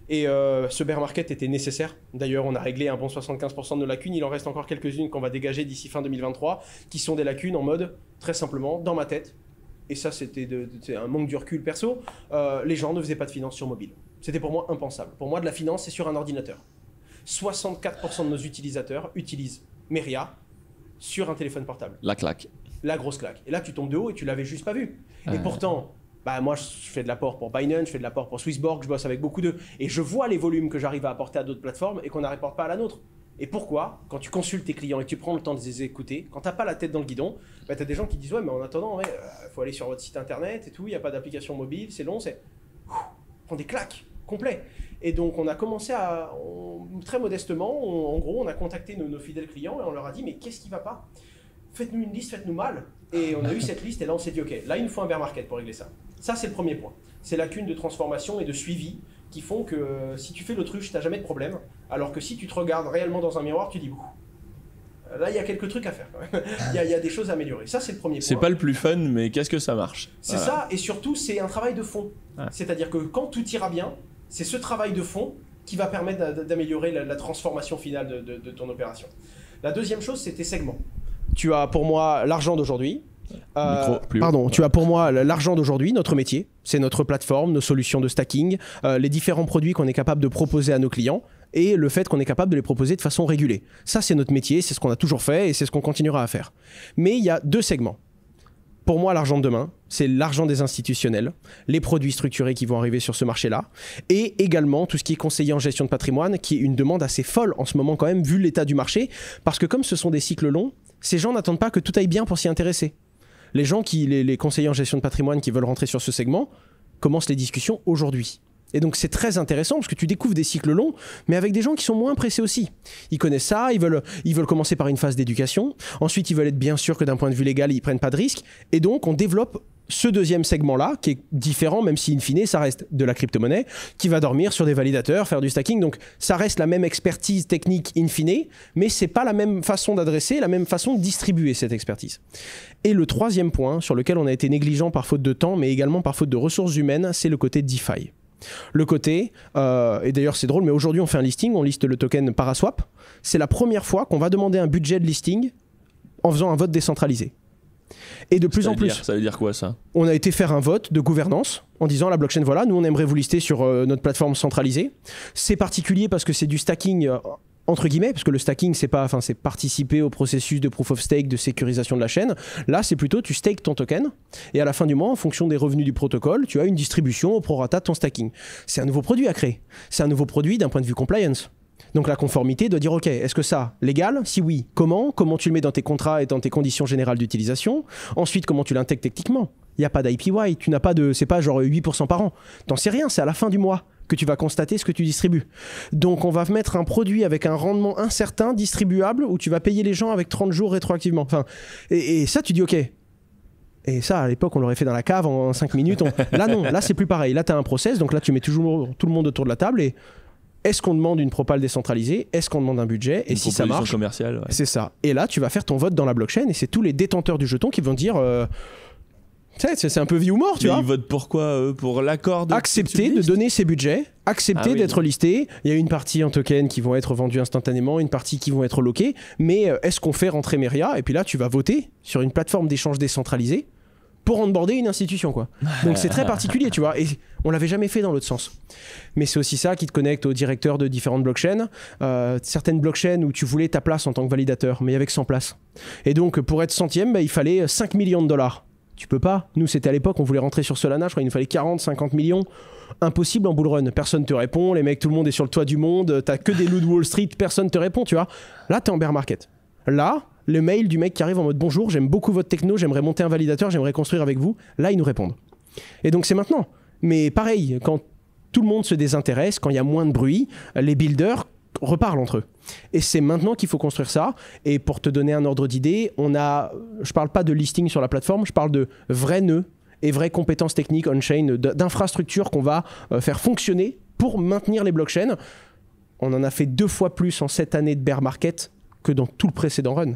Et ce bear market était nécessaire. D'ailleurs, on a réglé un bon 75% de nos lacunes. Il en reste encore quelques-unes qu'on va dégager d'ici fin 2023, qui sont des lacunes en mode, très simplement, dans ma tête. Et ça, c'était un manque du recul perso. Les gens ne faisaient pas de finance sur mobile. C'était pour moi impensable. Pour moi, de la finance, c'est sur un ordinateur. 64% de nos utilisateurs utilisent Meria sur un téléphone portable. La claque. La grosse claque. Et là, tu tombes de haut et tu l'avais juste pas vu. Et pourtant... moi, je fais de l'apport pour Binance, je fais de l'apport pour Swissborg, je bosse avec beaucoup d'eux. Et je vois les volumes que j'arrive à apporter à d'autres plateformes et qu'on n'apporte pas à la nôtre. Et pourquoi ? Quand tu consultes tes clients et que tu prends le temps de les écouter, quand tu n'as pas la tête dans le guidon, tu as des gens qui disent « Ouais, mais en attendant, faut aller sur votre site internet et tout, il n'y a pas d'application mobile, c'est long, c'est... » On prend des claques complets. Et donc, on a commencé très modestement, en gros, on a contacté nos fidèles clients et on leur a dit « Mais qu'est-ce qui ne va pas ? Faites-nous une liste, faites-nous mal. » Et on a eu cette liste et là, on s'est dit « Ok, là, il nous faut un bear market pour régler ça. » Ça, c'est le premier point. C'est lacunes de transformation et de suivi qui font que si tu fais l'autruche, tu n'as jamais de problème. Alors que si tu te regardes réellement dans un miroir, tu dis là, il y a quelques trucs à faire quand même. Il y a des choses à améliorer. Ça, c'est le premier point. C'est pas le plus fun, mais qu'est-ce que ça marche ? C'est ça, et surtout, c'est un travail de fond. C'est-à-dire que quand tout ira bien, c'est ce travail de fond qui va permettre d'améliorer la transformation finale de ton opération. La deuxième chose, c'est tes segments. Tu as pour moi l'argent d'aujourd'hui. Tu as pour moi l'argent d'aujourd'hui, notre métier, c'est notre plateforme, nos solutions de stacking, les différents produits qu'on est capable de proposer à nos clients et le fait qu'on est capable de les proposer de façon régulée. Ça, c'est notre métier, c'est ce qu'on a toujours fait et c'est ce qu'on continuera à faire. Mais il y a deux segments. Pour moi, l'argent de demain, c'est l'argent des institutionnels, les produits structurés qui vont arriver sur ce marché-là, et également tout ce qui est conseiller en gestion de patrimoine, qui est une demande assez folle en ce moment quand même, vu l'état du marché, parce que comme ce sont des cycles longs, ces gens n'attendent pas que tout aille bien pour s'y intéresser. Les gens, les conseillers en gestion de patrimoine qui veulent rentrer sur ce segment, commencent les discussions aujourd'hui. Et donc c'est très intéressant parce que tu découvres des cycles longs, mais avec des gens qui sont moins pressés aussi. Ils connaissent ça, ils veulent commencer par une phase d'éducation. Ensuite, ils veulent être bien sûrs que d'un point de vue légal, ils ne prennent pas de risques. Et donc, on développe ce deuxième segment-là, qui est différent, même si in fine, ça reste de la crypto-monnaie, qui va dormir sur des validateurs, faire du stacking. Donc, ça reste la même expertise technique in fine, mais ce n'est pas la même façon d'adresser, la même façon de distribuer cette expertise. Et le troisième point, sur lequel on a été négligent par faute de temps, mais également par faute de ressources humaines, c'est le côté DeFi. Le côté, et d'ailleurs c'est drôle, mais aujourd'hui on fait un listing, on liste le token Paraswap. C'est la première fois qu'on va demander un budget de listing en faisant un vote décentralisé. Et de plus en plus. Ça veut dire quoi ça? On a été faire un vote de gouvernance en disant à la blockchain, voilà, nous on aimerait vous lister sur notre plateforme centralisée. C'est particulier parce que c'est du stacking entre guillemets, parce que le stacking, c'est participer au processus de proof of stake, de sécurisation de la chaîne. Là, c'est plutôt tu stakes ton token et à la fin du mois, en fonction des revenus du protocole, tu as une distribution au prorata de ton stacking. C'est un nouveau produit à créer. C'est un nouveau produit d'un point de vue compliance. Donc la conformité doit dire, ok, est-ce que ça, légal? Si oui, comment? Comment tu le mets dans tes contrats et dans tes conditions générales d'utilisation? Ensuite, comment tu l'intègres techniquement? Il n'y a pas d'IPY, tu n'as pas de, c'est pas genre 8% par an. T'en sais rien, c'est à la fin du mois que tu vas constater ce que tu distribues. Donc on va mettre un produit avec un rendement incertain, distribuable, où tu vas payer les gens avec 30 jours rétroactivement. Enfin, et ça, tu dis ok. Et ça, à l'époque, on l'aurait fait dans la cave en 5 minutes. Là, non, là, c'est plus pareil. Là, tu as un process, donc là, tu mets toujours tout le monde autour de la table et est-ce qu'on demande une propale décentralisée? Est-ce qu'on demande un budget? Et si ça marche, commerciale, ouais. C'est ça. Et là, tu vas faire ton vote dans la blockchain et c'est tous les détenteurs du jeton qui vont dire... c'est un peu vie ou mort, tu vois. Ils votent pour quoi, pour l'accord de... Accepter de donner ses budgets, accepter d'être listé. Il y a une partie en token qui vont être vendus instantanément, une partie qui vont être loqués. Mais est-ce qu'on fait rentrer Meria? Et puis là, tu vas voter sur une plateforme d'échange décentralisée pour onboarder une institution, quoi. Donc c'est très particulier, tu vois. Et on l'avait jamais fait dans l'autre sens. Mais c'est aussi ça qui te connecte aux directeurs de différentes blockchains. Certaines blockchains où tu voulais ta place en tant que validateur, mais avec 100 places. Et donc, pour être centième, il fallait 5 millions de dollars. Tu peux pas. Nous, c'était à l'époque, on voulait rentrer sur Solana, je crois qu'il nous fallait 40, 50 millions. Impossible en bull run. Personne te répond. Les mecs, tout le monde est sur le toit du monde. T'as que des loups de Wall Street, personne te répond, tu vois. Là, t'es en bear market. Là, le mail du mec qui arrive en mode bonjour, j'aime beaucoup votre techno, j'aimerais monter un validateur, j'aimerais construire avec vous. Là, ils nous répondent. Et donc, c'est maintenant. Mais pareil, quand tout le monde se désintéresse, quand il y a moins de bruit, les builders reparlent entre eux. Et c'est maintenant qu'il faut construire ça. Et pour te donner un ordre d'idée, je parle pas de listing sur la plateforme, je parle de vrais nœuds et vraies compétences techniques on-chain, d'infrastructures qu'on va faire fonctionner pour maintenir les blockchains. On en a fait 2 fois plus en 7 années de bear market que dans tout le précédent run.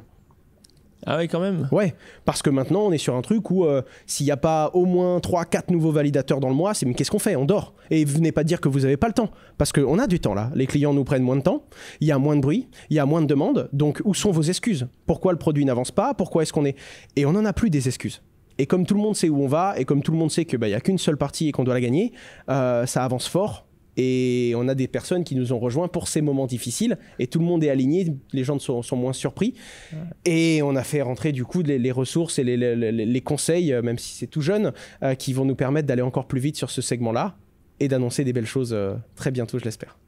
Ah oui, quand même. Ouais, parce que maintenant, on est sur un truc où s'il n'y a pas au moins 3-4 nouveaux validateurs dans le mois, c'est mais qu'est-ce qu'on fait? On dort. Et venez pas dire que vous n'avez pas le temps. Parce qu'on a du temps là. Les clients nous prennent moins de temps, il y a moins de bruit, il y a moins de demandes. Donc, où sont vos excuses? Pourquoi le produit n'avance pas? Pourquoi est-ce qu'on est... Et on n'en a plus des excuses. Et comme tout le monde sait où on va, et comme tout le monde sait qu'il n'y a qu'une seule partie et qu'on doit la gagner, ça avance fort. Et on a des personnes qui nous ont rejoints pour ces moments difficiles et tout le monde est aligné, les gens sont moins surpris. Ouais. Et on a fait rentrer du coup les ressources et les conseils, même si c'est tout jeune, qui vont nous permettre d'aller encore plus vite sur ce segment-là et d'annoncer des belles choses très bientôt, je l'espère.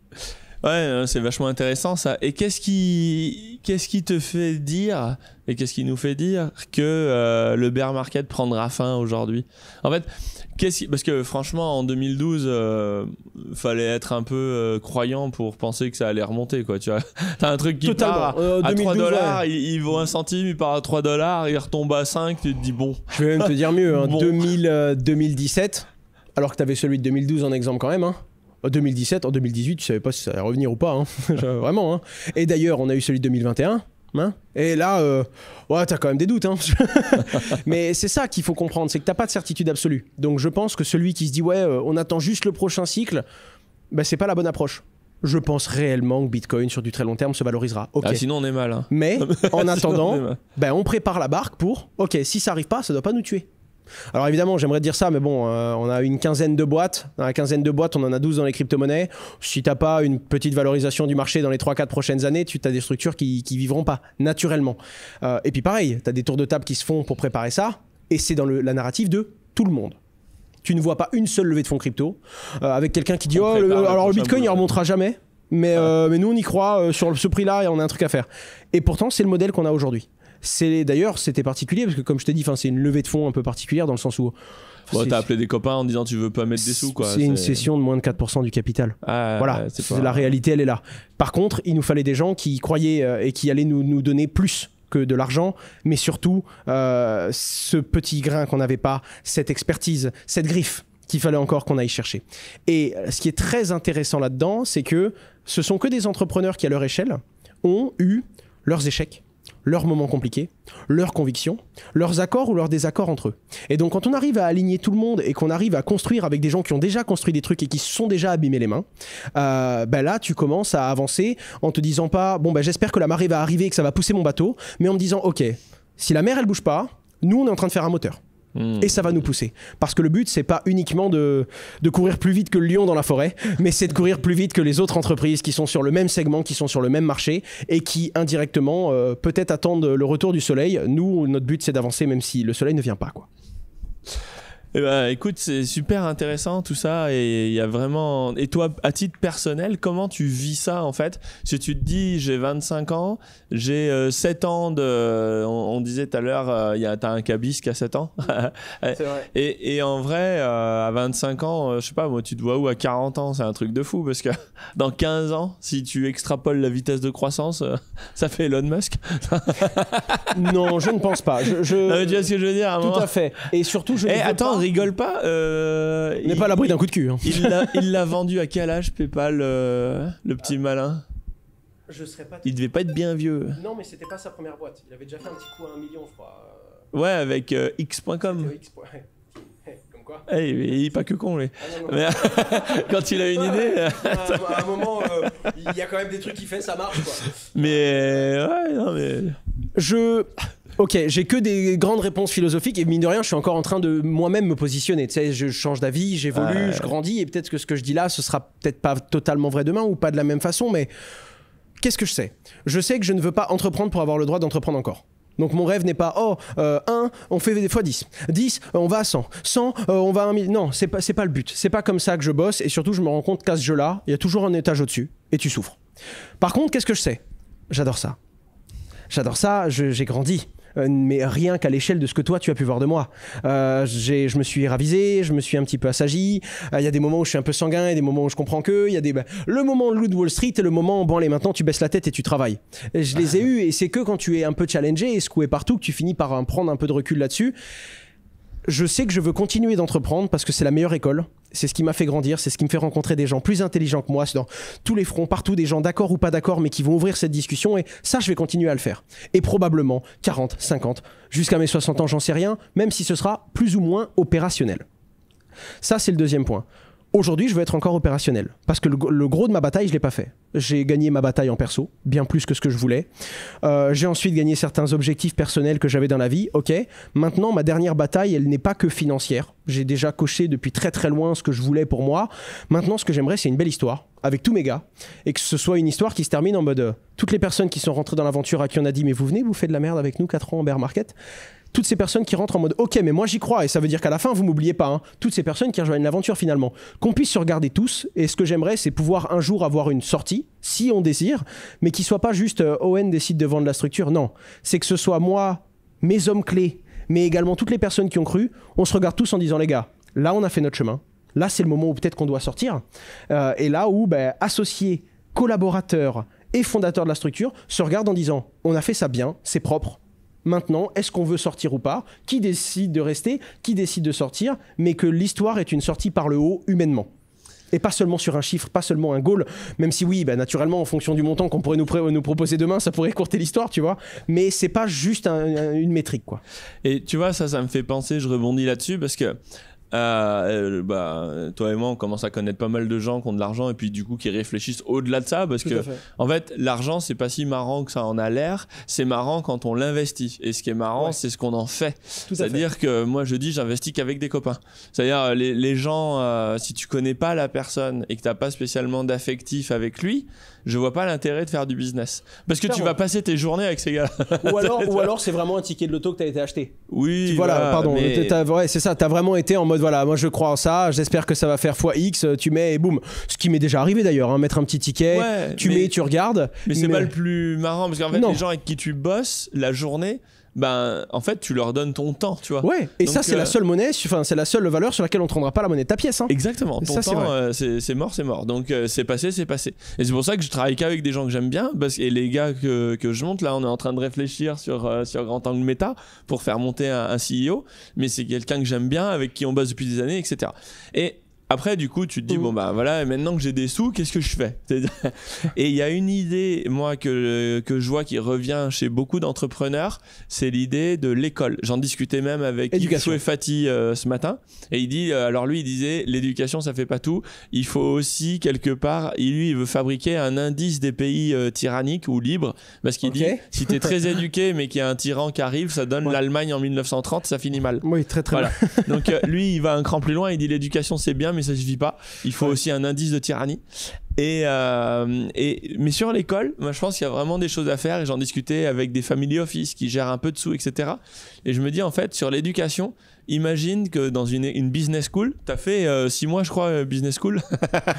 Ouais, c'est vachement intéressant ça. Et qu'est-ce qui te fait dire, et qu'est-ce qui nous fait dire que le bear market prendra fin aujourd'hui? En fait, parce que franchement, en 2012, fallait être un peu croyant pour penser que ça allait remonter, quoi. Tu vois, t'as un truc qui part à 3 $, ouais. il vaut 1 centime, il part à 3 $, il retombe à 5, tu te dis bon. Je vais même te dire mieux, hein, bon. 2017, alors que t'avais celui de 2012 en exemple quand même, hein. 2017, en 2018, tu savais pas si ça allait revenir ou pas, hein. Vraiment. Hein. Et d'ailleurs, on a eu celui de 2021. Hein, et là, ouais, t'as quand même des doutes. Hein. Mais c'est ça qu'il faut comprendre, c'est que t'as pas de certitude absolue. Donc je pense que celui qui se dit, ouais, on attend juste le prochain cycle, bah, c'est pas la bonne approche. Je pense réellement que Bitcoin, sur du très long terme, se valorisera. Okay. Ah, sinon, on est mal. Hein. Mais en attendant, on prépare la barque pour, ok, si ça arrive pas, ça doit pas nous tuer. Alors évidemment, j'aimerais dire ça, mais bon, on a une quinzaine de boîtes. Dans la quinzaine de boîtes, on en a 12 dans les crypto-monnaies. Si t'as pas une petite valorisation du marché dans les 3-4 prochaines années, tu as des structures qui vivront pas naturellement. Et puis pareil, t'as des tours de table qui se font pour préparer ça. Et c'est dans la narrative de tout le monde. Tu ne vois pas une seule levée de fonds crypto avec quelqu'un qui dit « Oh, alors le Bitcoin, il ne remontera jamais. » Mais nous, on y croit sur ce prix-là et on a un truc à faire. Et pourtant, c'est le modèle qu'on a aujourd'hui. D'ailleurs, c'était particulier parce que, comme je t'ai dit, c'est une levée de fonds un peu particulière dans le sens où... Bon, t'as appelé des copains en disant tu veux pas mettre des sous, quoi. C'est une cession de moins de 4% du capital. Voilà, la réalité, elle est là. Par contre, il nous fallait des gens qui y croyaient et qui allaient nous donner plus que de l'argent, mais surtout ce petit grain qu'on n'avait pas, cette expertise, cette griffe qu'il fallait encore qu'on aille chercher. Et ce qui est très intéressant là-dedans, c'est que ce sont que des entrepreneurs qui, à leur échelle, ont eu leurs échecs, leurs moments compliqués, leurs convictions, leurs accords ou leurs désaccords entre eux. Et donc quand on arrive à aligner tout le monde et qu'on arrive à construire avec des gens qui ont déjà construit des trucs et qui se sont déjà abîmés les mains, là tu commences à avancer en te disant pas bon j'espère que la marée va arriver et que ça va pousser mon bateau, mais en me disant ok, si la mer elle bouge pas, nous on est en train de faire un moteur. Et ça va nous pousser. Parce que le but, c'est pas uniquement de courir plus vite que le lion dans la forêt, mais c'est de courir plus vite que les autres entreprises qui sont sur le même segment, qui sont sur le même marché et qui, indirectement, peut-être attendent le retour du soleil. Nous, notre but, c'est d'avancer même si le soleil ne vient pas, quoi. Eh ben, écoute, c'est super intéressant tout ça et il y a vraiment... Et toi, à titre personnel, comment tu vis ça en fait? Si tu te dis, j'ai 25 ans, j'ai 7 ans de... On disait tout à l'heure, t'as un cabis qui a 7 ans. C'est vrai. Et en vrai, à 25 ans, je sais pas, moi, tu te vois où à 40 ans? C'est un truc de fou parce que dans 15 ans, si tu extrapoles la vitesse de croissance, ça fait Elon Musk. Non, je ne pense pas. Non, mais tu vois ce que je veux dire? Tout à fait. Et surtout, je ne veux attends, pas... rigole pas. On n'est pas à l'abri d'un coup de cul. Hein. Il l'a vendu à quel âge, PayPal, le petit malin? Je serais pas... Il devait pas être bien vieux. Non, mais c'était pas sa première boîte. Il avait déjà fait un petit coup à 1 million, je crois. Ouais, avec X.com. Comme quoi. Il est pas que con, lui. Ah, non. Mais quand il a une idée. À un moment, il y a quand même des trucs qu'il fait, ça marche, quoi. Mais ouais, non, mais. Ok, j'ai que des grandes réponses philosophiques et mine de rien, je suis encore en train de moi-même me positionner. Tu sais, je change d'avis, j'évolue, je grandis et peut-être que ce que je dis là, ce sera peut-être pas totalement vrai demain ou pas de la même façon, mais qu'est-ce que je sais? Je sais que je ne veux pas entreprendre pour avoir le droit d'entreprendre encore. Donc mon rêve n'est pas 1, on fait des fois 10. 10, on va à 100. 100, on va à 1000. Non, c'est pas le but. C'est pas comme ça que je bosse et surtout, je me rends compte qu'à ce jeu-là, il y a toujours un étage au-dessus et tu souffres. Par contre, qu'est-ce que je sais? J'adore ça. J'adore ça, j'ai grandi. Mais rien qu'à l'échelle de ce que toi tu as pu voir de moi. Je me suis ravisé, je me suis un petit peu assagi. Il y a des moments où je suis un peu sanguin, il y a des moments où je comprends que. Il y a le moment loup de Wall Street et le moment bon allez maintenant tu baisses la tête et tu travailles. Et je les ai eus et c'est que quand tu es un peu challengé et secoué partout que tu finis par prendre un peu de recul là-dessus. Je sais que je veux continuer d'entreprendre parce que c'est la meilleure école. C'est ce qui m'a fait grandir, c'est ce qui me fait rencontrer des gens plus intelligents que moi. C'est dans tous les fronts, partout, des gens d'accord ou pas d'accord, mais qui vont ouvrir cette discussion. Et ça, je vais continuer à le faire. Et probablement 40, 50, jusqu'à mes 60 ans, j'en sais rien, même si ce sera plus ou moins opérationnel. Ça, c'est le deuxième point. Aujourd'hui, je veux être encore opérationnel. Parce que le gros de ma bataille, je ne l'ai pas fait. J'ai gagné ma bataille en perso, bien plus que ce que je voulais. J'ai ensuite gagné certains objectifs personnels que j'avais dans la vie. Ok, maintenant, ma dernière bataille, elle n'est pas que financière. J'ai déjà coché depuis très très loin ce que je voulais pour moi. Maintenant, ce que j'aimerais, c'est une belle histoire avec tous mes gars. Et que ce soit une histoire qui se termine en mode... toutes les personnes qui sont rentrées dans l'aventure à qui on a dit « Mais vous venez, vous faites de la merde avec nous 4 ans en bear market ?» Toutes ces personnes qui rentrent en mode ok mais moi j'y crois et ça veut dire qu'à la fin vous m'oubliez pas hein. Toutes ces personnes qui rejoignent l'aventure finalement, qu'on puisse se regarder tous et ce que j'aimerais c'est pouvoir un jour avoir une sortie si on désire, mais qui soit pas juste Owen décide de vendre la structure, non, c'est que ce soit moi, mes hommes clés, mais également toutes les personnes qui ont cru, on se regarde tous en disant les gars, là on a fait notre chemin, là c'est le moment où peut-être qu'on doit sortir et là où associés, collaborateurs et fondateurs de la structure se regardent en disant on a fait ça bien, c'est propre. Maintenant, est-ce qu'on veut sortir ou pas? Qui décide de rester? Qui décide de sortir? Mais que l'histoire est une sortie par le haut, humainement. Et pas seulement sur un chiffre, pas seulement un goal, même si oui, naturellement, en fonction du montant qu'on pourrait nous proposer demain, ça pourrait écourter l'histoire, tu vois. Mais c'est pas juste une métrique, quoi. Et tu vois, ça me fait penser, je rebondis là-dessus, parce que toi et moi on commence à connaître pas mal de gens qui ont de l'argent et puis du coup qui réfléchissent au-delà de ça parce que en fait l'argent c'est pas si marrant que ça en a l'air, c'est marrant quand on l'investit et ce qui est marrant c'est ce qu'on en fait. C'est-à-dire que moi je dis j'investis qu'avec des copains, c'est-à-dire les gens si tu connais pas la personne et que t'as pas spécialement d'affectif avec lui, je vois pas l'intérêt de faire du business parce que tu vas passer tes journées avec ces gars. ou alors c'est vraiment un ticket de loto que t'as été acheté. Oui, pardon, ouais, c'est ça, t'as vraiment été en mode voilà, moi je crois en ça, j'espère que ça va faire x, tu mets et boum. Ce qui m'est déjà arrivé d'ailleurs, hein, mettre un petit ticket, mets, tu regardes. Mais c'est pas le plus marrant parce qu'en fait les gens avec qui tu bosses la journée, en fait tu leur donnes ton temps, tu vois. Ouais, et donc, ça c'est la seule monnaie, c'est la seule valeur sur laquelle on ne prendra pas la monnaie de ta pièce. Hein. Exactement, ton temps c'est mort. Donc c'est passé. Et c'est pour ça que je travaille qu'avec des gens que j'aime bien, et les gars que je monte, là on est en train de réfléchir sur Grand Angle Meta pour faire monter un CEO, mais c'est quelqu'un que j'aime bien, avec qui on bosse depuis des années, etc. Et après, du coup, tu te dis, voilà, maintenant que j'ai des sous, qu'est-ce que je fais? Et il y a une idée, moi, que je vois qui revient chez beaucoup d'entrepreneurs, c'est l'idée de l'école. J'en discutais même avec Ipso et Fatih ce matin. Et il disait, l'éducation, ça fait pas tout. Il faut aussi, quelque part, il veut fabriquer un indice des pays tyranniques ou libres. Parce qu'il dit, si t'es très éduqué, mais qu'il y a un tyran qui arrive, ça donne l'Allemagne en 1930, ça finit mal. Oui, très mal. Donc, lui, il va un cran plus loin. Il dit, l'éducation, c'est bien, mais ça suffit pas. Il faut aussi un indice de tyrannie. Mais sur l'école, moi je pense qu'il y a vraiment des choses à faire et j'en discutais avec des family office qui gèrent un peu de sous, etc. Et je me dis en fait sur l'éducation, imagine que dans une business school, t'as fait 6 mois je crois business school.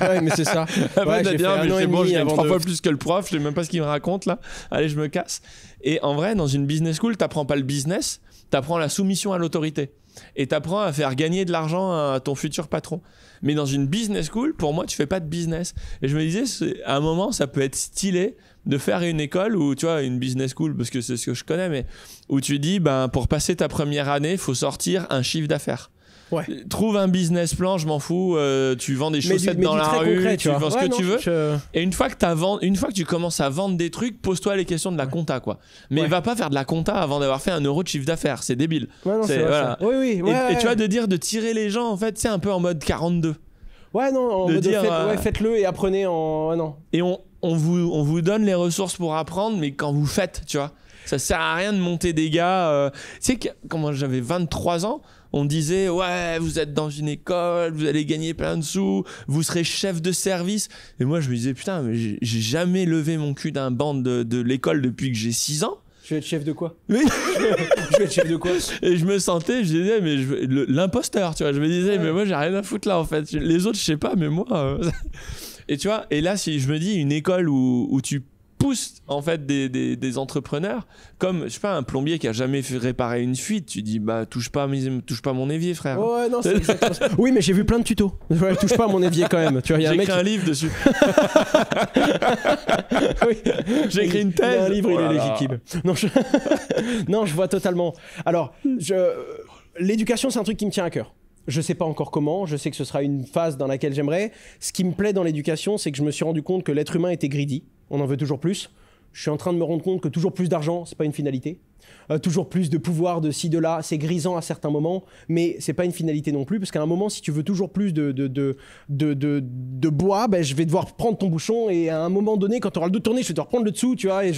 Ouais mais c'est ça. Après t'as dit mais c'est bon, je gagne 3 fois plus que le prof, je sais même pas ce qu'il me raconte là. Allez je me casse. Et en vrai dans une business school, t'apprends pas le business, t'apprends la soumission à l'autorité. Et t'apprends à faire gagner de l'argent à ton futur patron. Mais dans une business school, pour moi, tu fais pas de business. Et je me disais, à un moment, ça peut être stylé de faire une école où, tu vois, une business school, parce que c'est ce que je connais, mais où tu dis, pour passer ta première année, il faut sortir un chiffre d'affaires. Ouais. Trouve un business plan, je m'en fous. Tu vends des chaussettes dans la rue, concret, tu vends ce que tu veux. Et une fois que tu commences à vendre des trucs, pose-toi les questions de la compta, quoi. Mais va pas faire de la compta avant d'avoir fait 1 euro de chiffre d'affaires, c'est débile. Ouais, non, c'est voilà. Oui, et tu vois de tirer les gens, en fait, c'est un peu en mode 42. Ouais, non, en mode faites-le et apprenez en. Non. Et on vous donne les ressources pour apprendre, mais quand vous faites, tu vois, ça sert à rien de monter des gars. Tu sais que quand j'avais 23 ans. On disait, ouais, vous êtes dans une école, vous allez gagner plein de sous, vous serez chef de service. Et moi, je me disais, putain, mais j'ai jamais levé mon cul d'un banc de l'école depuis que j'ai 6 ans. Je vais être chef de quoi? Je vais être chef de quoi? Et je me sentais, je disais, mais l'imposteur, tu vois. Je me disais, mais moi, j'ai rien à foutre là, en fait. Les autres, je sais pas, mais moi. Et tu vois, et là, si je me dis, une école où tu pousse en fait des entrepreneurs comme je sais pas un plombier qui a jamais fait réparer une fuite, tu dis touche pas mon évier frère. Ouais non c'est exactement ça. Oui mais j'ai vu plein de tutos. Ouais, touche pas mon évier quand même. Tu vois, j'ai écrit un livre dessus. Oui. J'ai écrit une thèse. Un livre il est légitime. Non je vois totalement. Alors l'éducation c'est un truc qui me tient à cœur. Je sais pas encore comment, je sais que ce sera une phase dans laquelle j'aimerais. Ce qui me plaît dans l'éducation, c'est que je me suis rendu compte que l'être humain était greedy. On en veut toujours plus. Je suis en train de me rendre compte que toujours plus d'argent, c'est pas une finalité. Toujours plus de pouvoir de ci, de là, c'est grisant à certains moments, mais c'est pas une finalité non plus, parce qu'à un moment, si tu veux toujours plus de bois, je vais devoir prendre ton bouchon, et à un moment donné, quand tu auras le dos tourné, je vais devoir prendre le dessous, tu vois, et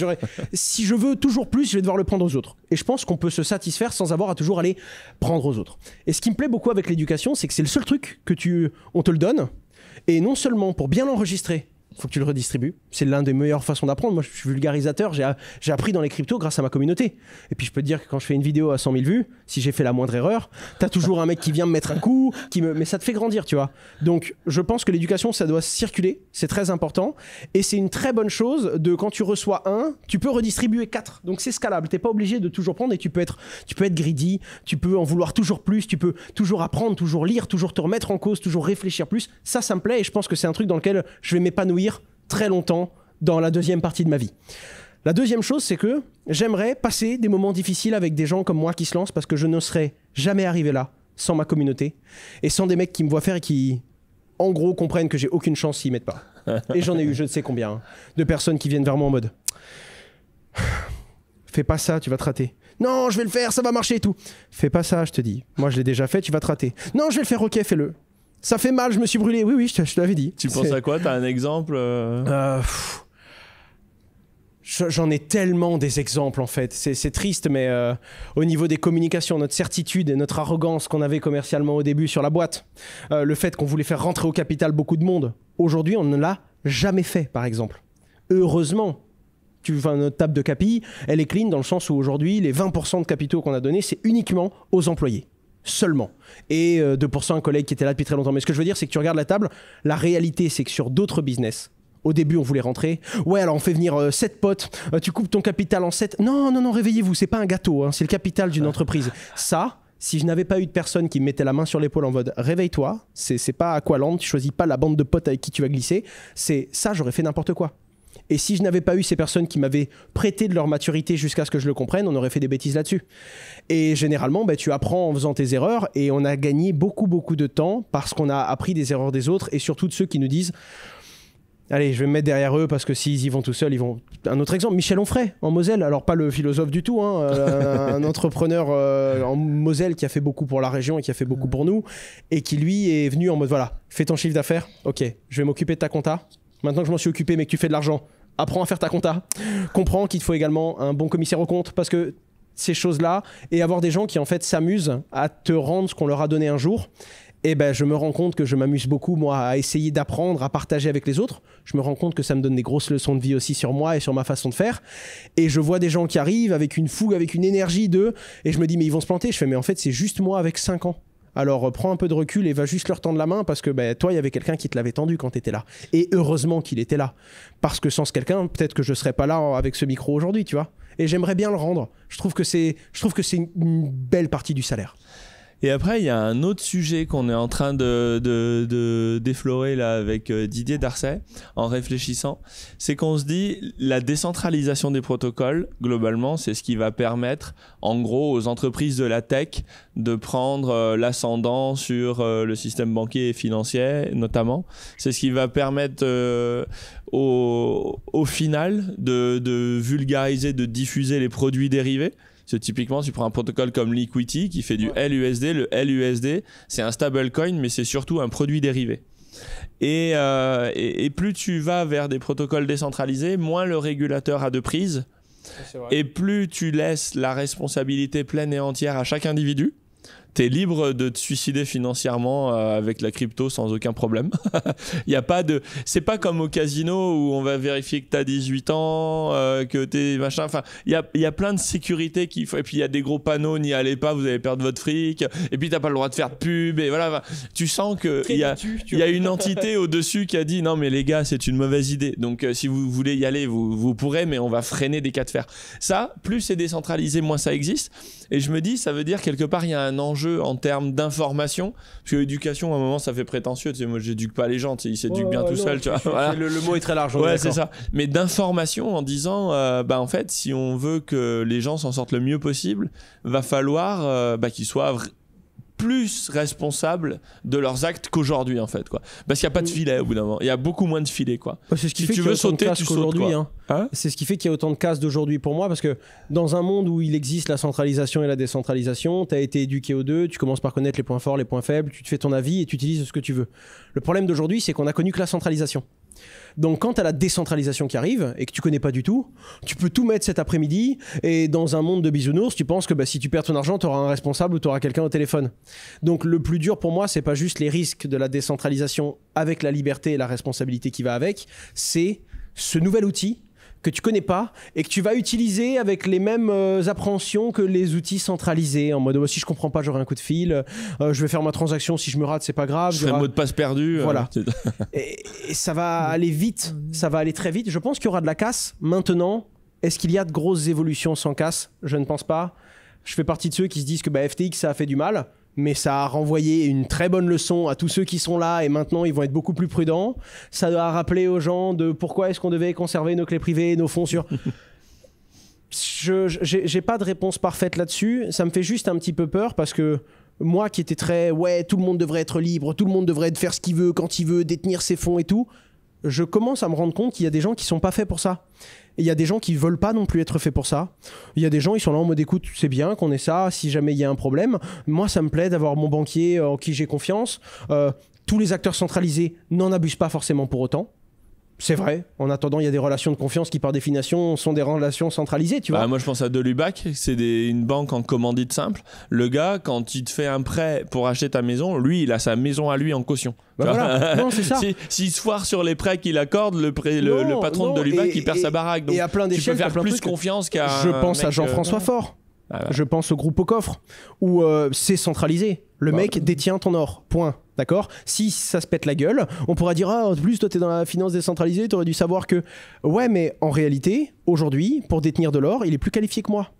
si je veux toujours plus, je vais devoir le prendre aux autres. Et je pense qu'on peut se satisfaire sans avoir à toujours aller prendre aux autres. Et ce qui me plaît beaucoup avec l'éducation, c'est que c'est le seul truc on te le donne, et non seulement pour bien l'enregistrer, faut que tu le redistribues. C'est l'une des meilleures façons d'apprendre. Moi, je suis vulgarisateur. J'ai appris dans les cryptos grâce à ma communauté. Et puis, je peux te dire que quand je fais une vidéo à 100 000 vues, si j'ai fait la moindre erreur, t'as toujours un mec qui vient me mettre un coup, mais ça te fait grandir, tu vois. Donc, je pense que l'éducation, ça doit circuler. C'est très important. Et c'est une très bonne chose quand tu reçois 1, tu peux redistribuer 4. Donc, c'est scalable. T'es pas obligé de toujours prendre et tu peux être greedy. Tu peux en vouloir toujours plus. Tu peux toujours apprendre, toujours lire, toujours te remettre en cause, toujours réfléchir plus. Ça me plaît et je pense que c'est un truc dans lequel je vais m'épanouir très longtemps dans la deuxième partie de ma vie. La deuxième chose, c'est que j'aimerais passer des moments difficiles avec des gens comme moi qui se lancent parce que je ne serais jamais arrivé là sans ma communauté et sans des mecs qui me voient faire et qui, en gros, comprennent que j'ai aucune chance s'ils mettent pas. Et j'en ai eu je ne sais combien de personnes qui viennent vers moi en mode « Fais pas ça, tu vas te rater. Non, je vais le faire, ça va marcher et tout. Fais pas ça, je te dis. Moi, je l'ai déjà fait, tu vas te rater. Non, je vais le faire, ok, fais-le. Ça fait mal, je me suis brûlé. Oui, oui, je te l'avais dit. Tu penses à quoi? T'as un exemple J'en ai tellement des exemples en fait, c'est triste, mais au niveau des communications, notre certitude et notre arrogance qu'on avait commercialement au début sur la boîte, le fait qu'on voulait faire rentrer au capital beaucoup de monde, aujourd'hui on ne l'a jamais fait par exemple. Heureusement, notre table de capi, elle est clean dans le sens où aujourd'hui les 20% de capitaux qu'on a donnés, c'est uniquement aux employés. Seulement. Et 2% un collègue qui était là depuis très longtemps. Mais ce que je veux dire, c'est que tu regardes la table, la réalité c'est que sur d'autres business, au début, on voulait rentrer. Ouais, alors on fait venir 7 potes. Tu coupes ton capital en 7. Non, non, non, réveillez-vous. C'est pas un gâteau. Hein, c'est le capital d'une entreprise. Ça, si je n'avais pas eu de personne qui me mettait la main sur l'épaule en mode réveille-toi, c'est pas Aqualand. Tu choisis pas la bande de potes avec qui tu vas glisser. C'est ça, j'aurais fait n'importe quoi. Et si je n'avais pas eu ces personnes qui m'avaient prêté de leur maturité jusqu'à ce que je le comprenne, on aurait fait des bêtises là-dessus. Et généralement, tu apprends en faisant tes erreurs et on a gagné beaucoup, beaucoup de temps parce qu'on a appris des erreurs des autres et surtout de ceux qui nous disent allez, je vais me mettre derrière eux parce que s'ils y vont tout seuls, ils vont... Un autre exemple, Michel Onfray, en Moselle. Alors, pas le philosophe du tout, hein, un entrepreneur en Moselle qui a fait beaucoup pour la région et qui a fait beaucoup pour nous et qui, lui, est venu en mode, voilà, fais ton chiffre d'affaires, ok, je vais m'occuper de ta compta. Maintenant que je m'en suis occupé, mais que tu fais de l'argent, apprends à faire ta compta. Comprends qu'il te faut également un bon commissaire aux comptes parce que ces choses-là, et avoir des gens qui, en fait, s'amusent à te rendre ce qu'on leur a donné un jour. Et je me rends compte que je m'amuse beaucoup, moi, à essayer d'apprendre, à partager avec les autres. Je me rends compte que ça me donne des grosses leçons de vie aussi sur moi et sur ma façon de faire. Et je vois des gens qui arrivent avec une fougue, avec une énergie et je me dis, mais ils vont se planter. Je fais, mais en fait, c'est juste moi avec 5 ans. Alors, prends un peu de recul et va juste leur tendre la main parce que toi, il y avait quelqu'un qui te l'avait tendu quand tu étais là. Et heureusement qu'il était là. Parce que sans ce quelqu'un, peut-être que je ne serais pas là avec ce micro aujourd'hui, tu vois. Et j'aimerais bien le rendre. Je trouve que c'est une belle partie du salaire. Et après, il y a un autre sujet qu'on est en train de déflorer là avec Didier Darcet en réfléchissant. C'est qu'on se dit, la décentralisation des protocoles, globalement, c'est ce qui va permettre, en gros, aux entreprises de la tech de prendre l'ascendant sur le système banquier et financier, notamment. C'est ce qui va permettre au final de vulgariser, de diffuser les produits dérivés. C'est typiquement, tu prends un protocole comme Liquity qui fait du LUSD. Le LUSD, c'est un stablecoin, mais c'est surtout un produit dérivé. Et plus tu vas vers des protocoles décentralisés, moins le régulateur a de prise. Et plus tu laisses la responsabilité pleine et entière à chaque individu. T'es libre de te suicider financièrement avec la crypto sans aucun problème. Il y a pas de... C'est pas comme au casino où on va vérifier que t'as 18 ans, que t'es machin. Enfin, il y a plein de sécurité qu'il faut. Et puis il y a des gros panneaux, n'y allez pas, vous allez perdre votre fric. Et puis t'as pas le droit de faire de pub. Et voilà. Tu sens qu'il y a une entité au-dessus qui a dit non mais les gars, c'est une mauvaise idée. Donc si vous voulez y aller, vous pourrez, mais on va freiner des cas de fer. Ça, plus c'est décentralisé, moins ça existe. Et je me dis, ça veut dire quelque part, il y a un enjeu en termes d'information. Parce que l'éducation, à un moment, ça fait prétentieux. Tu sais, moi, j'éduque pas les gens. Tu sais, ils s'éduquent bien tout seuls. Tu vois, voilà. Le mot est très large. Ouais, c'est ça. Mais d'information en disant, en fait, si on veut que les gens s'en sortent le mieux possible, va falloir qu'ils soient plus responsables de leurs actes qu'aujourd'hui en fait quoi. Parce qu'il n'y a pas de filet au bout d'un moment, il y a beaucoup moins de filets quoi. C'est ce qui fait tu veux sauter, tu sautes quoi. C'est ce qui fait qu'il y a autant de casse d'aujourd'hui pour moi parce que dans un monde où il existe la centralisation et la décentralisation, tu as été éduqué aux deux, tu commences par connaître les points forts, les points faibles, tu te fais ton avis et tu utilises ce que tu veux. Le problème d'aujourd'hui c'est qu'on a connu que la centralisation. Donc quand tu as la décentralisation qui arrive et que tu connais pas du tout, tu peux tout mettre cet après-midi et dans un monde de bisounours, tu penses que si tu perds ton argent, tu auras un responsable ou tu auras quelqu'un au téléphone. Donc le plus dur pour moi, c'est pas juste les risques de la décentralisation avec la liberté et la responsabilité qui va avec, c'est ce nouvel outil que tu connais pas et que tu vas utiliser avec les mêmes appréhensions que les outils centralisés en mode si je comprends pas j'aurai un coup de fil, je vais faire ma transaction, si je me rate c'est pas grave, je ferai mot de passe perdu, voilà. Et ça va aller vite, ça va aller très vite. Je pense qu'il y aura de la casse maintenant. Est-ce qu'il y a de grosses évolutions sans casse? Je ne pense pas. Je fais partie de ceux qui se disent que FTX ça a fait du mal, mais ça a renvoyé une très bonne leçon à tous ceux qui sont là et maintenant ils vont être beaucoup plus prudents. Ça a rappelé aux gens de pourquoi est-ce qu'on devait conserver nos clés privées, nos fonds sur... J'ai pas de réponse parfaite là-dessus. Ça me fait juste un petit peu peur parce que moi qui étais très tout le monde devrait être libre, tout le monde devrait faire ce qu'il veut, quand il veut, détenir ses fonds et tout, je commence à me rendre compte qu'il y a des gens qui sont pas faits pour ça. Et il y a des gens qui veulent pas non plus être faits pour ça. Il y a des gens, ils sont là en mode écoute, c'est bien qu'on ait ça, si jamais il y a un problème. Moi, ça me plaît d'avoir mon banquier en qui j'ai confiance. Tous les acteurs centralisés n'en abusent pas forcément pour autant. C'est vrai. En attendant, il y a des relations de confiance qui, par définition, sont des relations centralisées, tu vois. Moi, je pense à Delubac, c'est une banque en commandite simple. Le gars, quand il te fait un prêt pour acheter ta maison, lui, il a sa maison à lui en caution. Voilà. Non, c'est ça. S'il se foire sur les prêts qu'il accorde, le patron de Delubac, il perd sa baraque. Donc, et à plein d'échelles, tu peux faire plus confiance qu'à. Je pense à Jean-François Faure. Je pense au groupe au coffre où c'est centralisé. Le mec détient ton or. Point. D'accord ? Si ça se pète la gueule, on pourra dire en plus toi t'es dans la finance décentralisée, t'aurais dû savoir que ouais, mais en réalité aujourd'hui pour détenir de l'or il est plus qualifié que moi.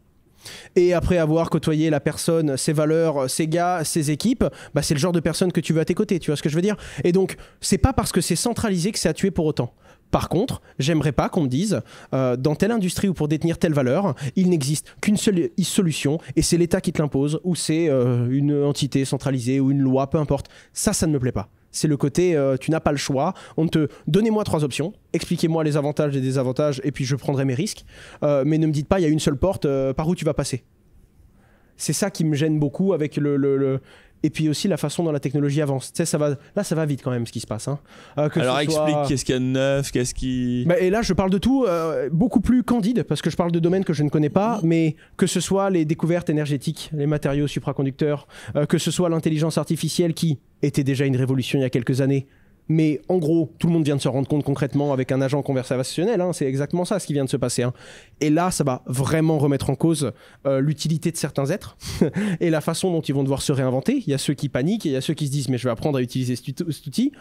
Et après avoir côtoyé la personne, ses valeurs, ses gars, ses équipes, c'est le genre de personne que tu veux à tes côtés, tu vois ce que je veux dire ? Et donc c'est pas parce que c'est centralisé que c'est à tuer pour autant. Par contre, j'aimerais pas qu'on me dise dans telle industrie ou pour détenir telle valeur, il n'existe qu'une seule solution et c'est l'État qui te l'impose ou c'est une entité centralisée ou une loi, peu importe. Ça ne me plaît pas. C'est le côté tu n'as pas le choix. Donnez-moi 3 options, expliquez-moi les avantages et désavantages et puis je prendrai mes risques. Mais ne me dites pas il y a une seule porte par où tu vas passer. C'est ça qui me gêne beaucoup avec et puis aussi la façon dont la technologie avance. Tu sais, ça va vite quand même ce qui se passe. Hein. Alors explique qu'est-ce qu'il y a de neuf, qu'est-ce qui... Et là, je parle de tout beaucoup plus candide, parce que je parle de domaines que je ne connais pas, mais que ce soit les découvertes énergétiques, les matériaux supraconducteurs, que ce soit l'intelligence artificielle qui était déjà une révolution il y a quelques années. Mais en gros, tout le monde vient de se rendre compte concrètement avec un agent conversationnel, hein, c'est exactement ça ce qui vient de se passer. Hein. Et là, ça va vraiment remettre en cause l'utilité de certains êtres et la façon dont ils vont devoir se réinventer. Il y a ceux qui paniquent et il y a ceux qui se disent « mais je vais apprendre à utiliser cet outil ».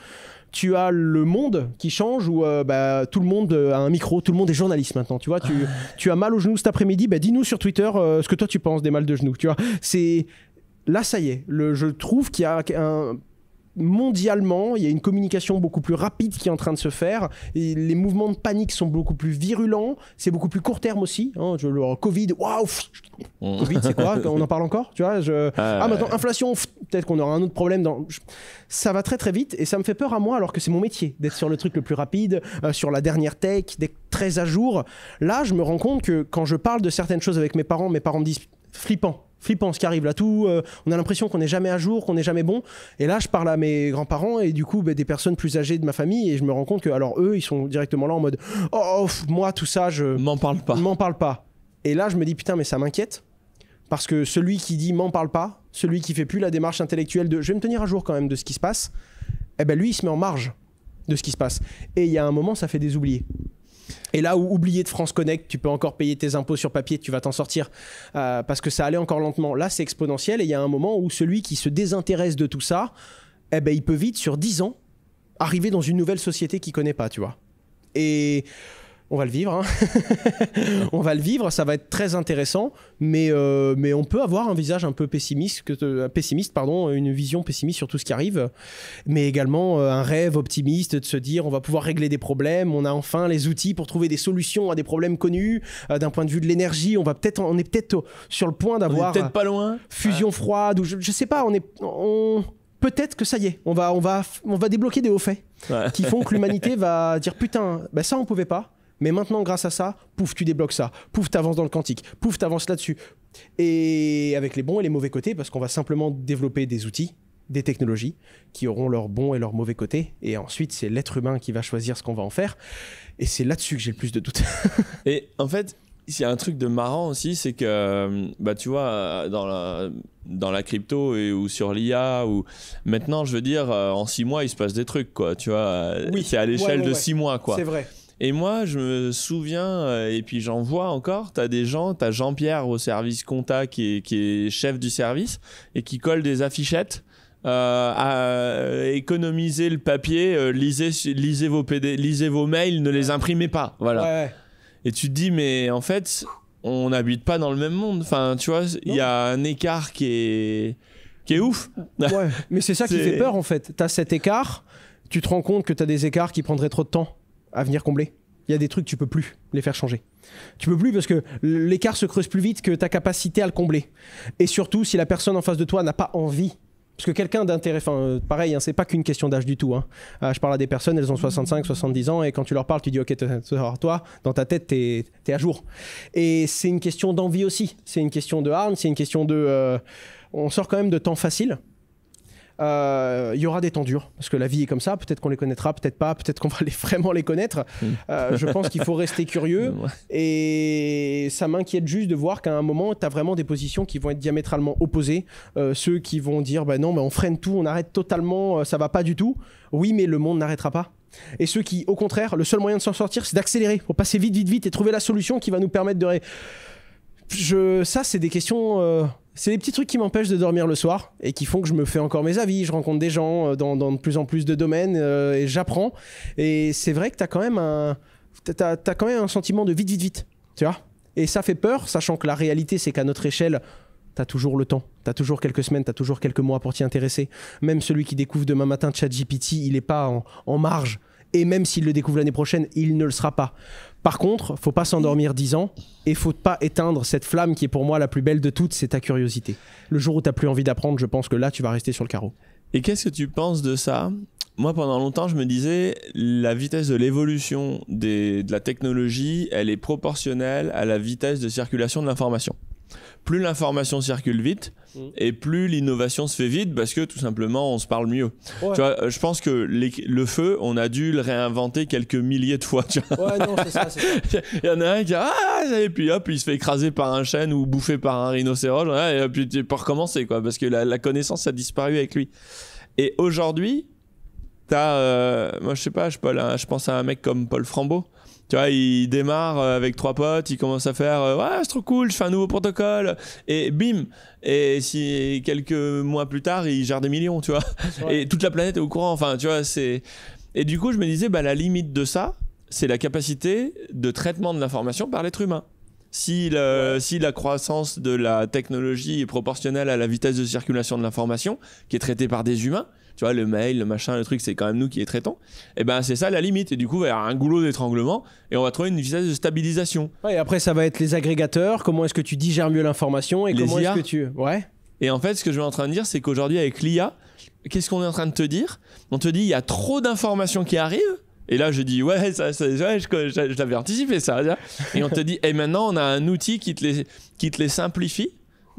Tu as le monde qui change où tout le monde a un micro, tout le monde est journaliste maintenant. Tu vois, tu as mal au genou cet après-midi, dis-nous sur Twitter ce que toi tu penses des mal de genoux. Tu vois, là, ça y est. Je trouve qu'il y a mondialement, il y a une communication beaucoup plus rapide qui est en train de se faire. Et les mouvements de panique sont beaucoup plus virulents. C'est beaucoup plus court terme aussi. Hein, le Covid, waouh, Covid, c'est quoi ? On en parle encore ? Tu vois, maintenant, inflation, peut-être qu'on aura un autre problème. Ça va très très vite et ça me fait peur à moi alors que c'est mon métier d'être sur le truc le plus rapide, sur la dernière tech, d'être très à jour. Là, je me rends compte que quand je parle de certaines choses avec mes parents me disent flippant ce qui arrive là, tout, on a l'impression qu'on n'est jamais à jour, qu'on n'est jamais bon. Et là, je parle à mes grands-parents et du coup, des personnes plus âgées de ma famille et je me rends compte que, alors eux, ils sont directement là en mode moi, tout ça, m'en parle pas. Et là, je me dis, putain, mais ça m'inquiète parce que celui qui dit m'en parle pas, celui qui fait plus la démarche intellectuelle de je vais me tenir à jour quand même de ce qui se passe, lui, il se met en marge de ce qui se passe. Et il y a un moment, ça fait des oubliés. Et là où oublier de France Connect, tu peux encore payer tes impôts sur papier, tu vas t'en sortir parce que ça allait encore lentement. Là, c'est exponentiel et il y a un moment où celui qui se désintéresse de tout ça, il peut vite, sur 10 ans, arriver dans une nouvelle société qu'il ne connaît pas, tu vois. Et on va le vivre, hein. On va le vivre, ça va être très intéressant, mais on peut avoir un visage un peu pessimiste, une vision pessimiste sur tout ce qui arrive, mais également un rêve optimiste de se dire on va pouvoir régler des problèmes, on a enfin les outils pour trouver des solutions à des problèmes connus, d'un point de vue de l'énergie, on est peut-être sur le point d'avoir... On est peut-être pas loin. Fusion froide, ou je sais pas, peut-être que ça y est, on va débloquer des hauts faits qui font que l'humanité va dire putain, ça on pouvait pas. Mais maintenant, grâce à ça, pouf, tu débloques ça. Pouf, t'avances dans le quantique. Pouf, t'avances là-dessus. Et avec les bons et les mauvais côtés, parce qu'on va simplement développer des outils, des technologies qui auront leurs bons et leurs mauvais côtés. Et ensuite, c'est l'être humain qui va choisir ce qu'on va en faire. Et c'est là-dessus que j'ai le plus de doutes. Et en fait, il y a un truc de marrant aussi, c'est que, tu vois, dans la crypto ou sur l'IA, ou maintenant, je veux dire, en 6 mois, il se passe des trucs, quoi. Tu vois, oui. C'est à l'échelle de 6 mois, quoi. C'est vrai. Et moi, je me souviens, et puis j'en vois encore, t'as Jean-Pierre au service compta qui est chef du service et qui colle des affichettes. À économiser le papier, lisez vos mails, ne les imprimez pas. Voilà. Ouais. Et tu te dis, mais en fait, on n'habite pas dans le même monde. Enfin, tu vois, il y a un écart qui est ouf. Ouais, mais c'est ça qui fait peur en fait. T'as cet écart, tu te rends compte que t'as des écarts qui prendraient trop de temps à venir combler. Il y a des trucs, tu peux plus les faire changer. Tu peux plus parce que l'écart se creuse plus vite que ta capacité à le combler. Et surtout, si la personne en face de toi n'a pas envie Parce que quelqu'un d'intérêt, pareil, hein, c'est pas qu'une question d'âge du tout. Hein. Je parle à des personnes, elles ont 65, 70 ans, et quand tu leur parles, tu dis ok, toi, dans ta tête, t'es à jour. Et c'est une question d'envie aussi. C'est une question de hargne, c'est une question de. On sort quand même de temps faciles. Il y aura des temps durs parce que la vie est comme ça, peut-être qu'on les connaîtra, peut-être pas, peut-être qu'on va vraiment les connaître. Je pense qu'il faut rester curieux et ça m'inquiète juste de voir qu'à un moment tu as vraiment des positions qui vont être diamétralement opposées. Ceux qui vont dire bah non, on freine tout, on arrête totalement, ça va pas du tout. Oui, mais le monde n'arrêtera pas. Et ceux qui, au contraire, le seul moyen de s'en sortir, c'est d'accélérer pour passer vite et trouver la solution qui va nous permettre de ça, c'est des questions. C'est des petits trucs qui m'empêchent de dormir le soir et qui font que je me fais encore mes avis. Je rencontre des gens dans de plus en plus de domaines et j'apprends. Et c'est vrai que t'as quand même un sentiment de vite. Tu vois ? Et ça fait peur, sachant que la réalité, c'est qu'à notre échelle, t'as toujours le temps. T'as toujours quelques semaines, t'as toujours quelques mois pour t'y intéresser. Même celui qui découvre demain matin ChatGPT, il n'est pas en marge. Et même s'il le découvre l'année prochaine, il ne le sera pas. Par contre, faut pas s'endormir 10 ans et faut pas éteindre cette flamme qui est pour moi la plus belle de toutes, c'est ta curiosité. Le jour où tu n'as plus envie d'apprendre, je pense que là, tu vas rester sur le carreau. Et qu'est-ce que tu penses de ça ? Moi, pendant longtemps, je me disais, la vitesse de l'évolution de la technologie, elle est proportionnelle à la vitesse de circulation de l'information. Plus l'information circule vite, et plus l'innovation se fait vite parce que tout simplement on se parle mieux. Ouais. Tu vois, je pense que le feu, on a dû le réinventer quelques milliers de fois. Tu vois. Ouais, non, c'est ça. Il y en a un qui et puis hop, il se fait écraser par un chêne ou bouffé par un rhinocéros, et puis tu peux recommencer quoi, parce que la connaissance a disparu avec lui. Et aujourd'hui, moi je sais pas, je pense à un mec comme Paul Frambeau. Tu vois, il démarre avec 3 potes, il commence à faire ouais, c'est trop cool, je fais un nouveau protocole et bim. Et si quelques mois plus tard, il gère des millions, tu vois. Ouais. Et toute la planète est au courant. Enfin, tu vois, et du coup, je me disais, la limite de ça, c'est la capacité de traitement de l'information par l'être humain. Si la croissance de la technologie est proportionnelle à la vitesse de circulation de l'information, qui est traitée par des humains, tu vois, le mail, le machin, le truc, c'est quand même nous qui les traitons, et c'est ça la limite. Et du coup, il va y avoir un goulot d'étranglement et on va trouver une vitesse de stabilisation. Ouais, et après, ça va être les agrégateurs, comment est-ce que tu digères mieux l'information et comment est-ce que tu... Ouais. Et en fait, ce que je suis en train de dire, c'est qu'aujourd'hui, avec l'IA, qu'est-ce qu'on est en train de te dire ? On te dit, il y a trop d'informations qui arrivent. Et là, je dis, je l'avais anticipé ça. Et on te dit, et maintenant, on a un outil qui te les simplifie.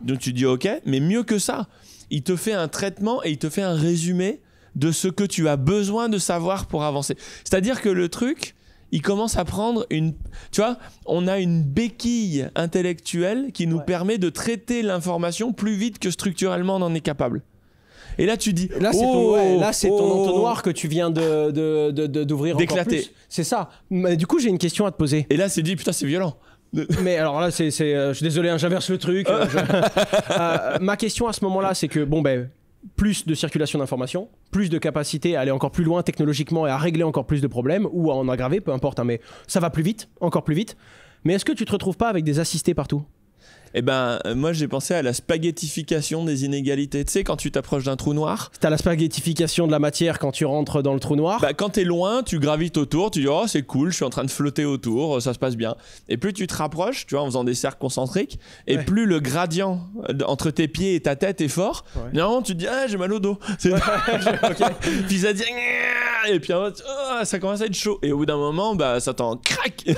Donc tu dis, ok, mais mieux que ça, il te fait un traitement et il te fait un résumé de ce que tu as besoin de savoir pour avancer. C'est-à-dire que le truc, il commence à prendre tu vois, on a une béquille intellectuelle qui nous permet de traiter l'information plus vite que structurellement on en est capable. Et là, tu dis... Là, c'est ton entonnoir que tu viens d'ouvrir encore plus. C'est ça. Mais du coup, j'ai une question à te poser. Et là, c'est dit, putain, c'est violent. Mais alors là, je suis désolé, hein, j'inverse le truc. Ma question à ce moment-là, c'est que, plus de circulation d'informations, plus de capacité à aller encore plus loin technologiquement et à régler encore plus de problèmes, ou à en aggraver, peu importe, hein, mais ça va plus vite, encore plus vite. Mais est-ce que tu te retrouves pas avec des assistés partout ? Moi j'ai pensé à la spaghettification des inégalités. Tu sais, quand tu t'approches d'un trou noir, t'as la spaghettification de la matière quand tu rentres dans le trou noir. Quand t'es loin, tu gravites autour, tu dis oh c'est cool, je suis en train de flotter autour, ça se passe bien. Et plus tu te rapproches, tu vois, en faisant des cercles concentriques, et plus le gradient entre tes pieds et ta tête est fort. Non, tu te dis j'ai mal au dos. Puis ça dit et puis ça commence à être chaud. Et au bout d'un moment, ça t'en craque. Mais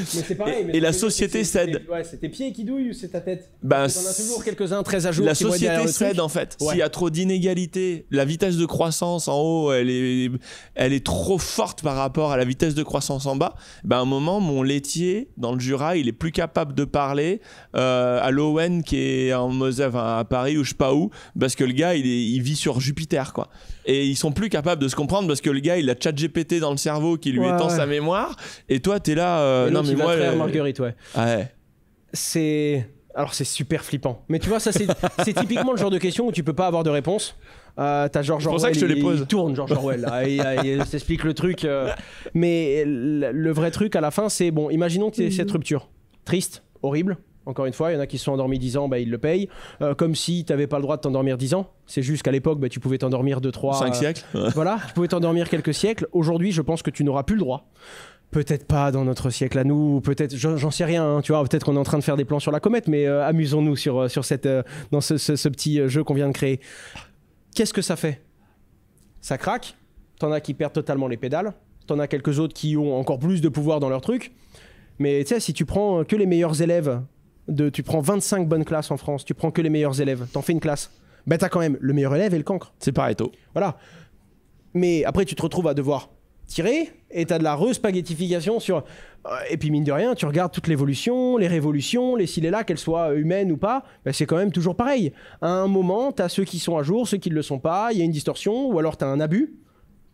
c'est pareil. Et la société cède. C'est tes pieds qui douillent ou c'est ta tête ? T'en as toujours quelques-uns très à jour. La société cède en fait. S'il y a trop d'inégalités, la vitesse de croissance en haut, elle est trop forte par rapport à la vitesse de croissance en bas. À un moment, mon laitier dans le Jura, il est plus capable de parler à l'Owen qui est en Moselle, à Paris ou je sais pas où, parce que le gars, il vit sur Jupiter, quoi. Et ils sont plus capables de se comprendre parce que le gars, il a ChatGPT dans le cerveau qui lui étend sa mémoire. Et toi, t'es là. non, mais moi, Marguerite, ouais. C'est super flippant. Mais tu vois, ça c'est typiquement le genre de question où tu peux pas avoir de réponse. T'as George Orwell, c'est pour ça que je te les pose. Il tourne George Orwell. Il s'explique le truc. Mais le vrai truc à la fin, c'est imaginons que tu aies cette rupture. Triste, horrible. Encore une fois, il y en a qui se sont endormis 10 ans, ils le payent. Comme si tu n'avais pas le droit de t'endormir 10 ans. C'est juste qu'à l'époque, tu pouvais t'endormir 2, 3... 5 siècles. Voilà, tu pouvais t'endormir quelques siècles. Aujourd'hui, je pense que tu n'auras plus le droit. Peut-être pas dans notre siècle à nous, peut-être, j'en sais rien, hein, tu vois, peut-être qu'on est en train de faire des plans sur la comète, mais amusons-nous dans ce petit jeu qu'on vient de créer. qu'est-ce que ça fait? Ça craque, t'en as qui perdent totalement les pédales, t'en as quelques autres qui ont encore plus de pouvoir dans leur truc, mais tu sais, si tu prends que les meilleurs élèves, tu prends 25 bonnes classes en France, tu prends que les meilleurs élèves, t'en fais une classe, ben t'as quand même le meilleur élève et le cancre. C'est Pareto. Voilà. Mais après, tu te retrouves à devoir tirer et t'as de la re-spaghettification sur... Et puis mine de rien, tu regardes toute l'évolution, les révolutions, les ci, les là, qu'elles soient humaines ou pas, ben c'est quand même toujours pareil. À un moment, t'as ceux qui sont à jour, ceux qui ne le sont pas, il y a une distorsion, ou alors t'as un abus.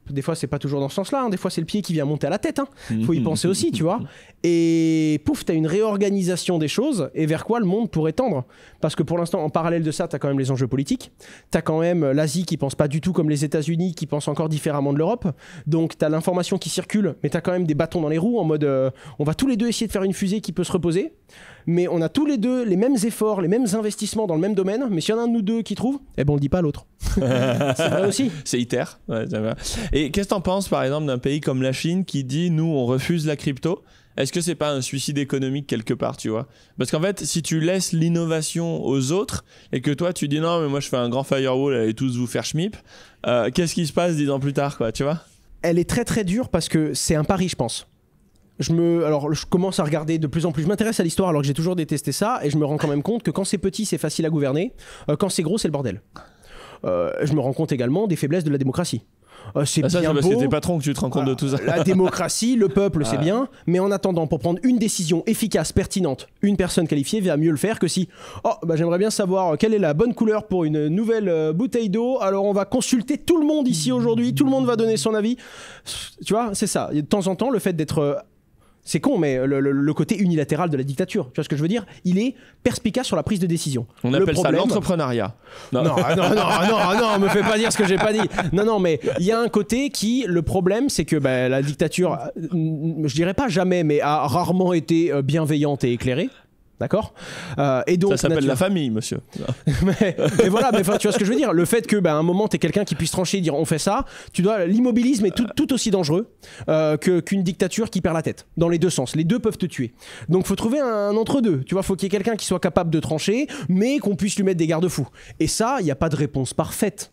Des fois, c'est pas toujours dans ce sens-là, hein. Des fois, c'est le pied qui vient monter à la tête. Faut y penser aussi, tu vois. Et pouf, t'as une réorganisation des choses et vers quoi le monde pourrait tendre. Parce que pour l'instant, en parallèle de ça, t'as quand même les enjeux politiques. T'as quand même l'Asie qui pense pas du tout comme les États-Unis, qui pense encore différemment de l'Europe. Donc, t'as l'information qui circule, mais t'as quand même des bâtons dans les roues en mode on va tous les deux essayer de faire une fusée qui peut se reposer. Mais on a tous les deux les mêmes efforts, les mêmes investissements dans le même domaine. Mais s'il y en a un de nous deux qui trouve, eh ben on le dit pas à l'autre. C'est vrai aussi. C'est ITER. Ouais, et qu'est-ce que t'en penses par exemple d'un pays comme la Chine qui dit nous on refuse la crypto? Est-ce que c'est pas un suicide économique quelque part, tu vois? Parce qu'en fait, si tu laisses l'innovation aux autres et que toi tu dis non mais moi je fais un grand firewall, allez tous vous faire schmip, qu'est-ce qui se passe 10 ans plus tard, quoi, tu vois? Elle est très très dure parce que c'est un pari, je pense. Je commence à regarder de plus en plus, je m'intéresse à l'histoire alors que j'ai toujours détesté ça et je me rends quand même compte que quand c'est petit c'est facile à gouverner, quand c'est gros c'est le bordel. Je me rends compte également des faiblesses de la démocratie. C'est ça, bien c'est parce beau. que t'es patron que tu te rends compte de tout ça. La démocratie, le peuple, c'est bien, mais en attendant, pour prendre une décision efficace, pertinente, une personne qualifiée va mieux le faire que si j'aimerais bien savoir quelle est la bonne couleur pour une nouvelle bouteille d'eau, alors on va consulter tout le monde ici aujourd'hui, tout le monde va donner son avis. Tu vois, c'est ça. De temps en temps, le fait d'être... C'est con, mais le côté unilatéral de la dictature, tu vois ce que je veux dire? Il est perspicace sur la prise de décision. On appelle ça l'entrepreneuriat. Non, me fais pas dire ce que j'ai pas dit. Non, mais il y a un côté qui, le problème, c'est que la dictature, je dirais pas jamais, mais a rarement été bienveillante et éclairée. D'accord, et donc, ça s'appelle la famille, monsieur. mais voilà, tu vois ce que je veux dire. Le fait que, à un moment, tu es quelqu'un qui puisse trancher et dire on fait ça, l'immobilisme est tout aussi dangereux qu'une dictature qui perd la tête. Dans les deux sens. Les deux peuvent te tuer. Donc, faut trouver un entre-deux. Tu vois, faut qu'il y ait quelqu'un qui soit capable de trancher, mais qu'on puisse lui mettre des garde-fous. Et ça, il n'y a pas de réponse parfaite.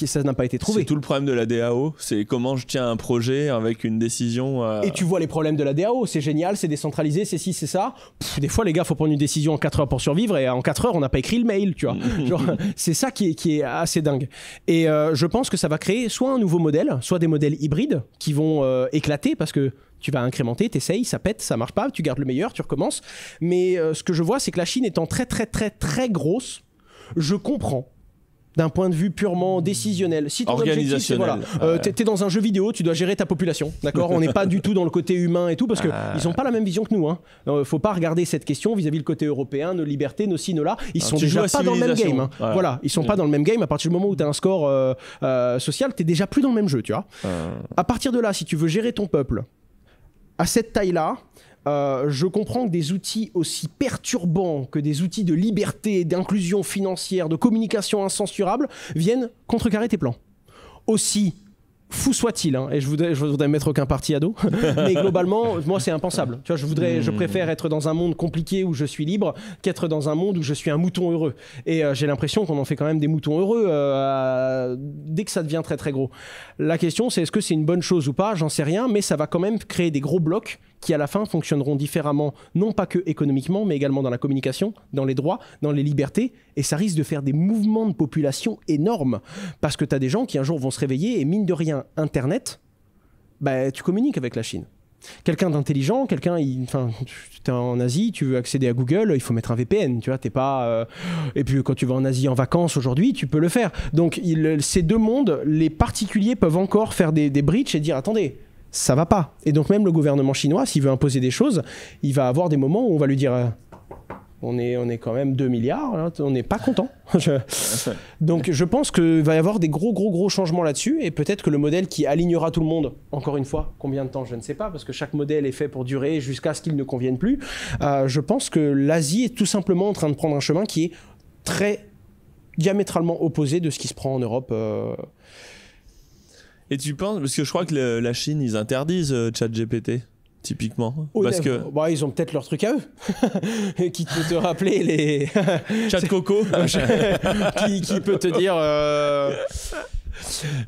Ça n'a pas été trouvé. C'est tout le problème de la DAO, c'est comment je tiens un projet avec une décision. Et tu vois les problèmes de la DAO, c'est génial, c'est décentralisé, c'est ci, c'est ça. Des fois, les gars, faut prendre une décision en 4 heures pour survivre et en 4 heures, on n'a pas écrit le mail, tu vois. Genre, c'est ça qui est assez dingue. Et je pense que ça va créer soit un nouveau modèle, soit des modèles hybrides qui vont éclater parce que tu vas incrémenter, t'essayes, ça pète, ça marche pas, tu gardes le meilleur, tu recommences. Mais ce que je vois, c'est que la Chine étant très, très, très, très grosse, je comprends. D'un point de vue purement décisionnel. Si ton organisationnel. Objectif, c'est, voilà, t'es dans un jeu vidéo, tu dois gérer ta population, d'accord? On n'est pas du tout dans le côté humain et tout, parce qu'ils n'ont pas la même vision que nous. Hein. Faut pas regarder cette question vis-à-vis le côté européen, nos libertés, nos ci, nos là. Ils sont déjà pas dans le même game. Hein. Voilà, ils sont pas dans le même game. À partir du moment où tu as un score social, t'es déjà plus dans le même jeu, tu vois. À partir de là, si tu veux gérer ton peuple à cette taille-là, je comprends que des outils aussi perturbants que des outils de liberté, d'inclusion financière, de communication incensurable viennent contrecarrer tes plans. Aussi fou soit-il, hein, et je voudrais mettre aucun parti à dos, mais globalement, moi c'est impensable. Tu vois, je préfère être dans un monde compliqué où je suis libre qu'être dans un monde où je suis un mouton heureux. Et j'ai l'impression qu'on en fait quand même des moutons heureux dès que ça devient très très gros. La question c'est est-ce que c'est une bonne chose ou pas? J'en sais rien, mais ça va quand même créer des gros blocs qui à la fin fonctionneront différemment, non pas que économiquement, mais également dans la communication, dans les droits, dans les libertés, et ça risque de faire des mouvements de population énormes, parce que tu as des gens qui un jour vont se réveiller, et mine de rien, Internet, tu communiques avec la Chine. Quelqu'un d'intelligent, tu es en Asie, tu veux accéder à Google, il faut mettre un VPN, tu vois, t'es pas... Et puis quand tu vas en Asie en vacances aujourd'hui, tu peux le faire. Donc ces deux mondes, les particuliers peuvent encore faire des breaches et dire, attendez, ça va pas. Et donc même le gouvernement chinois, s'il veut imposer des choses, il va avoir des moments où on va lui dire on est quand même 2 milliards, hein, on n'est pas content. Donc je pense qu'il va y avoir des gros changements là-dessus, et peut-être que le modèle qui alignera tout le monde, encore une fois, combien de temps je ne sais pas, parce que chaque modèle est fait pour durer jusqu'à ce qu'il ne convienne plus, je pense que l'Asie est tout simplement en train de prendre un chemin qui est très diamétralement opposé de ce qui se prend en Europe. Et tu penses, parce que je crois que la Chine, ils interdisent ChatGPT. typiquement. Parce que bah, ils ont peut-être leur truc à eux qui peut te rappeler les chat coco qui peut te dire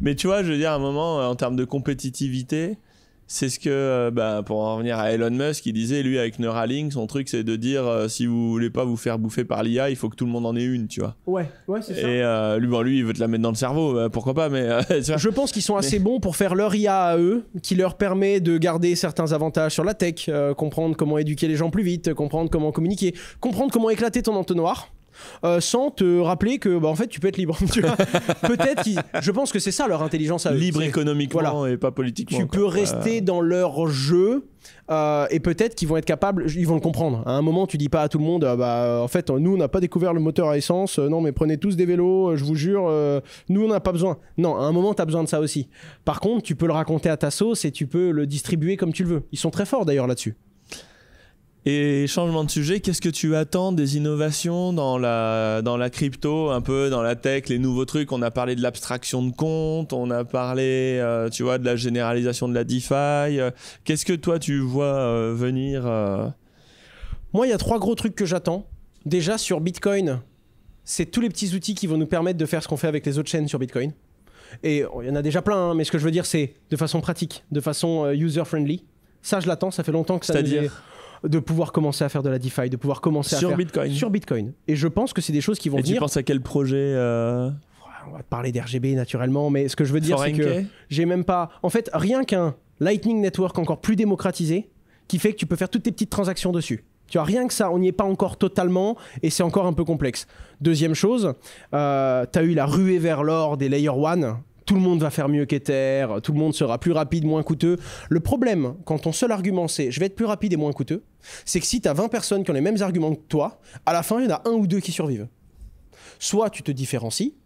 mais tu vois, je veux dire, à un moment, en termes de compétitivité, c'est ce que, pour en revenir à Elon Musk, il disait, lui, avec Neuralink, son truc, c'est de dire, si vous voulez pas vous faire bouffer par l'IA, il faut que tout le monde en ait une, tu vois. Ouais, c'est ça. Et lui, il veut te la mettre dans le cerveau, pourquoi pas, mais... je pense qu'ils sont assez bons pour faire leur IA à eux, qui leur permet de garder certains avantages sur la tech, comprendre comment éduquer les gens plus vite, comprendre comment communiquer, comprendre comment éclater ton entonnoir. Sans te rappeler que en fait tu peux être libre. Peut-être je pense que c'est ça leur intelligence à eux. Libre économiquement et pas politiquement. Tu peux rester dans leur jeu et peut-être qu'ils vont être capables, ils vont le comprendre. À un moment tu dis pas à tout le monde en fait nous on n'a pas découvert le moteur à essence, non mais prenez tous des vélos, je vous jure, nous on n'a pas besoin. Non, à un moment tu as besoin de ça aussi. Par contre tu peux le raconter à ta sauce et tu peux le distribuer comme tu le veux. Ils sont très forts d'ailleurs là-dessus. Et changement de sujet, qu'est-ce que tu attends des innovations dans la crypto, un peu dans la tech, les nouveaux trucs? On a parlé de l'abstraction de compte, on a parlé, tu vois, de la généralisation de la DeFi. Qu'est-ce que toi tu vois venir Moi, il y a 3 gros trucs que j'attends. Déjà sur Bitcoin, c'est tous les petits outils qui vont nous permettre de faire ce qu'on fait avec les autres chaînes sur Bitcoin. Et il y en a déjà plein, hein, mais ce que je veux dire, c'est de façon pratique, de façon user-friendly. Ça, je l'attends, ça fait longtemps que ça nous est... de pouvoir commencer à faire de la DeFi, de pouvoir commencer à faire Bitcoin. Sur Bitcoin. Et je pense que c'est des choses qui vont venir. Et tu penses à quel projet On va te parler d'RGB naturellement, mais ce que je veux dire, c'est que j'ai même pas... En fait, rien qu'un Lightning Network encore plus démocratisé qui fait que tu peux faire toutes tes petites transactions dessus. Tu vois, rien que ça, on n'y est pas encore totalement et c'est encore un peu complexe. Deuxième chose, t'as eu la ruée vers l'or des Layer 1. Tout le monde va faire mieux qu'Ether, tout le monde sera plus rapide, moins coûteux. Le problème, quand ton seul argument c'est « je vais être plus rapide et moins coûteux », c'est que si tu as 20 personnes qui ont les mêmes arguments que toi, à la fin, il y en a 1 ou 2 qui survivent. Soit tu te différencies,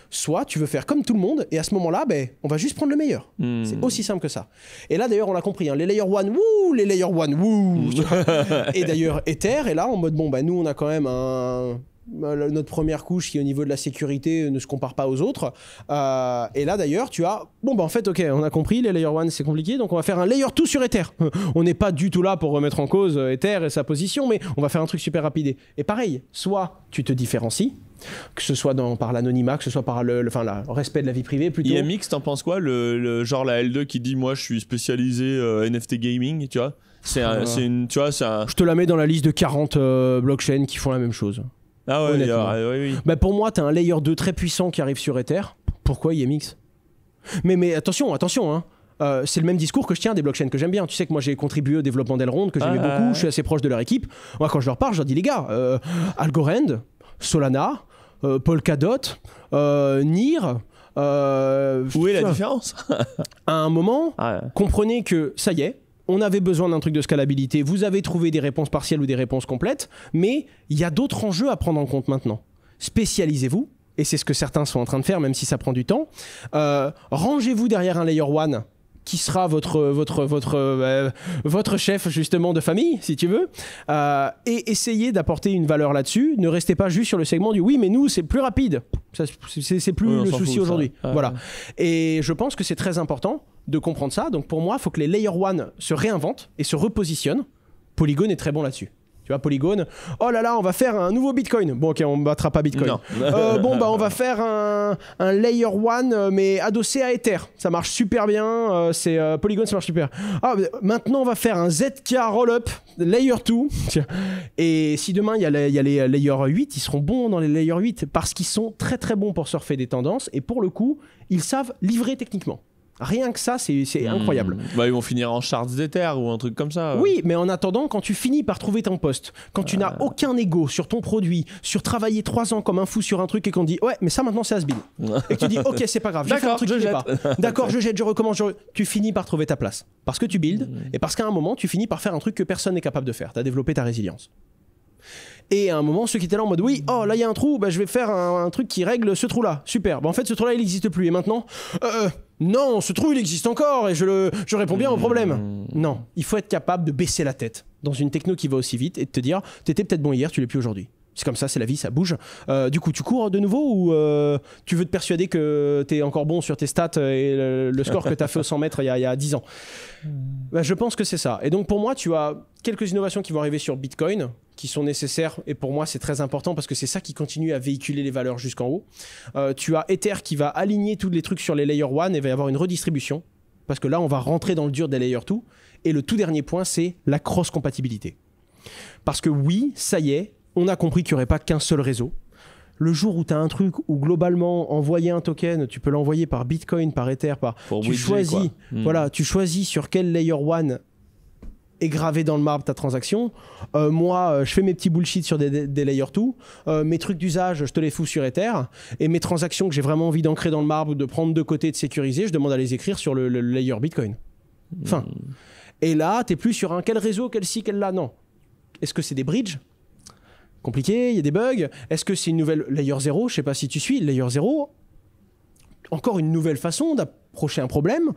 soit tu veux faire comme tout le monde, et à ce moment-là, on va juste prendre le meilleur. C'est aussi simple que ça. Et là, d'ailleurs, on l'a compris, hein, les Layer 1, wouh, les Layer 1, wouh. Et d'ailleurs, Ether est là en mode, nous, on a quand même notre première couche qui au niveau de la sécurité ne se compare pas aux autres et là d'ailleurs tu as en fait ok, on a compris, les layer 1 c'est compliqué, donc on va faire un layer 2 sur Ether. On n'est pas du tout là pour remettre en cause Ether et sa position, mais on va faire un truc super rapide. Et pareil, soit tu te différencies, que ce soit par l'anonymat, que ce soit par le respect de la vie privée plutôt. IMX, t'en penses quoi, genre la L2 qui dit moi je suis spécialisé NFT gaming, tu vois, je te la mets dans la liste de 40 blockchains qui font la même chose. Ah ouais, oui. Pour moi, t'as un layer 2 très puissant qui arrive sur Ether. Pourquoi IMX? Mais attention, hein. C'est le même discours que je tiens des blockchains que j'aime bien. Tu sais que moi j'ai contribué au développement d'Elrond, que j'aimais beaucoup, je suis assez proche de leur équipe. Moi quand je leur parle, je leur dis les gars, Algorand, Solana, Polkadot, NIR... où est la différence? À un moment, comprenez que ça y est, on avait besoin d'un truc de scalabilité, vous avez trouvé des réponses partielles ou des réponses complètes, mais il y a d'autres enjeux à prendre en compte maintenant. Spécialisez-vous, et c'est ce que certains sont en train de faire, même si ça prend du temps. Rangez-vous derrière un layer 1 qui sera votre chef justement de famille, si tu veux, et essayez d'apporter une valeur là-dessus. Ne restez pas juste sur le segment du « oui, mais nous, c'est plus rapide ». C'est plus le souci aujourd'hui. Voilà. Et je pense que c'est très important de comprendre ça. Donc pour moi, il faut que les Layer 1 se réinventent et se repositionnent. Polygon est très bon là-dessus. Tu vois, Polygon, oh là là, on va faire un nouveau Bitcoin. Bon, ok, on ne battra pas Bitcoin. On va faire un Layer 1, mais adossé à Ether. Ça marche super bien. Polygon, ça marche super. Maintenant, on va faire un ZK Rollup, Layer 2. Et si demain, il y a les Layer 8, ils seront bons dans les Layer 8 parce qu'ils sont très très bons pour surfer des tendances. Et pour le coup, ils savent livrer techniquement. Rien que ça, c'est incroyable. Ils vont finir en charts d'Ether ou un truc comme ça. Oui, mais en attendant, quand tu finis par trouver ton poste, quand tu n'as aucun ego sur ton produit, sur travailler 3 ans comme un fou sur un truc et qu'on dit « ouais, mais ça maintenant c'est has-been ». Et que tu dis « ok, c'est pas grave, d'accord, je jette. D'accord, je jette, je recommence, tu finis par trouver ta place. Parce que tu builds et parce qu'à un moment, tu finis par faire un truc que personne n'est capable de faire. Tu as développé ta résilience. Et à un moment, ceux qui étaient là en mode oui, oh là il y a un trou, je vais faire un truc qui règle ce trou là, super. En fait ce trou là il n'existe plus et maintenant non, ce trou il existe encore et je réponds bien au problème. Non, il faut être capable de baisser la tête dans une techno qui va aussi vite et de te dire t'étais peut-être bon hier, tu l'es plus aujourd'hui. C'est comme ça, c'est la vie, ça bouge. Du coup, tu cours de nouveau ou tu veux te persuader que tu es encore bon sur tes stats et le score que tu as fait au 100 mètres il y a 10 ans? Bah, je pense que c'est ça. Et donc pour moi, tu as quelques innovations qui vont arriver sur Bitcoin, qui sont nécessaires. Et pour moi, c'est très important parce que c'est ça qui continue à véhiculer les valeurs jusqu'en haut. Tu as Ether qui va aligner tous les trucs sur les Layer 1 et il va y avoir une redistribution. Parce que là, on va rentrer dans le dur des Layer 2. Et le tout dernier point, c'est la cross-compatibilité. Parce que oui, ça y est, on a compris qu'il n'y aurait pas qu'un seul réseau. Le jour où tu as un truc où globalement, envoyer un token, tu peux l'envoyer par Bitcoin, par Ether, tu choisis sur quel Layer 1 est gravé dans le marbre ta transaction. Moi, je fais mes petits bullshit sur des Layer 2. Mes trucs d'usage, je te les fous sur Ether. Et mes transactions que j'ai vraiment envie d'ancrer dans le marbre, de prendre de côté, de sécuriser, je demande à les écrire sur le Layer Bitcoin. Fin. Et là, tu n'es plus sur un quel réseau, quel ci, quel là. Non. Est-ce que c'est des bridges? Compliqué, il y a des bugs. Est-ce que c'est une nouvelle Layer 0? Je sais pas si tu suis. Layer 0, encore une nouvelle façon d'approcher un problème.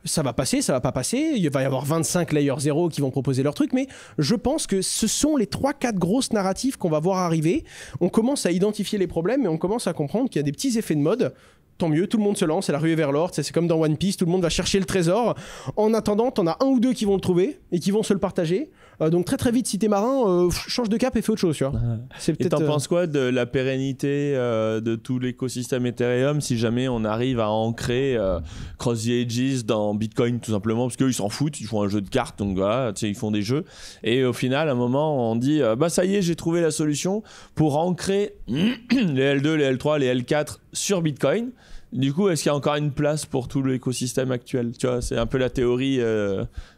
Ça va passer, ça va pas passer. Il va y avoir 25 Layer 0 qui vont proposer leur truc. Mais je pense que ce sont les 3-4 grosses narratives qu'on va voir arriver. On commence à identifier les problèmes et on commence à comprendre qu'il y a des petits effets de mode. Tant mieux, tout le monde se lance, c'est la ruée vers l'or. C'est comme dans One Piece, tout le monde va chercher le trésor. En attendant, t'en as un ou deux qui vont le trouver et qui vont se le partager. Donc très vite, si t'es marin, change de cap et fais autre chose. Tu vois. Et t'en penses quoi de la pérennité de tout l'écosystème Ethereum si jamais on arrive à ancrer Cross the Edges dans Bitcoin tout simplement, parce qu'eux ils s'en foutent, ils font un jeu de cartes, donc voilà, ils font des jeux. Et au final, à un moment, on dit bah ça y est, j'ai trouvé la solution pour ancrer les L2, les L3, les L4 sur Bitcoin. Du coup, est-ce qu'il y a encore une place pour tout l'écosystème actuel? Tu vois, c'est un peu la théorie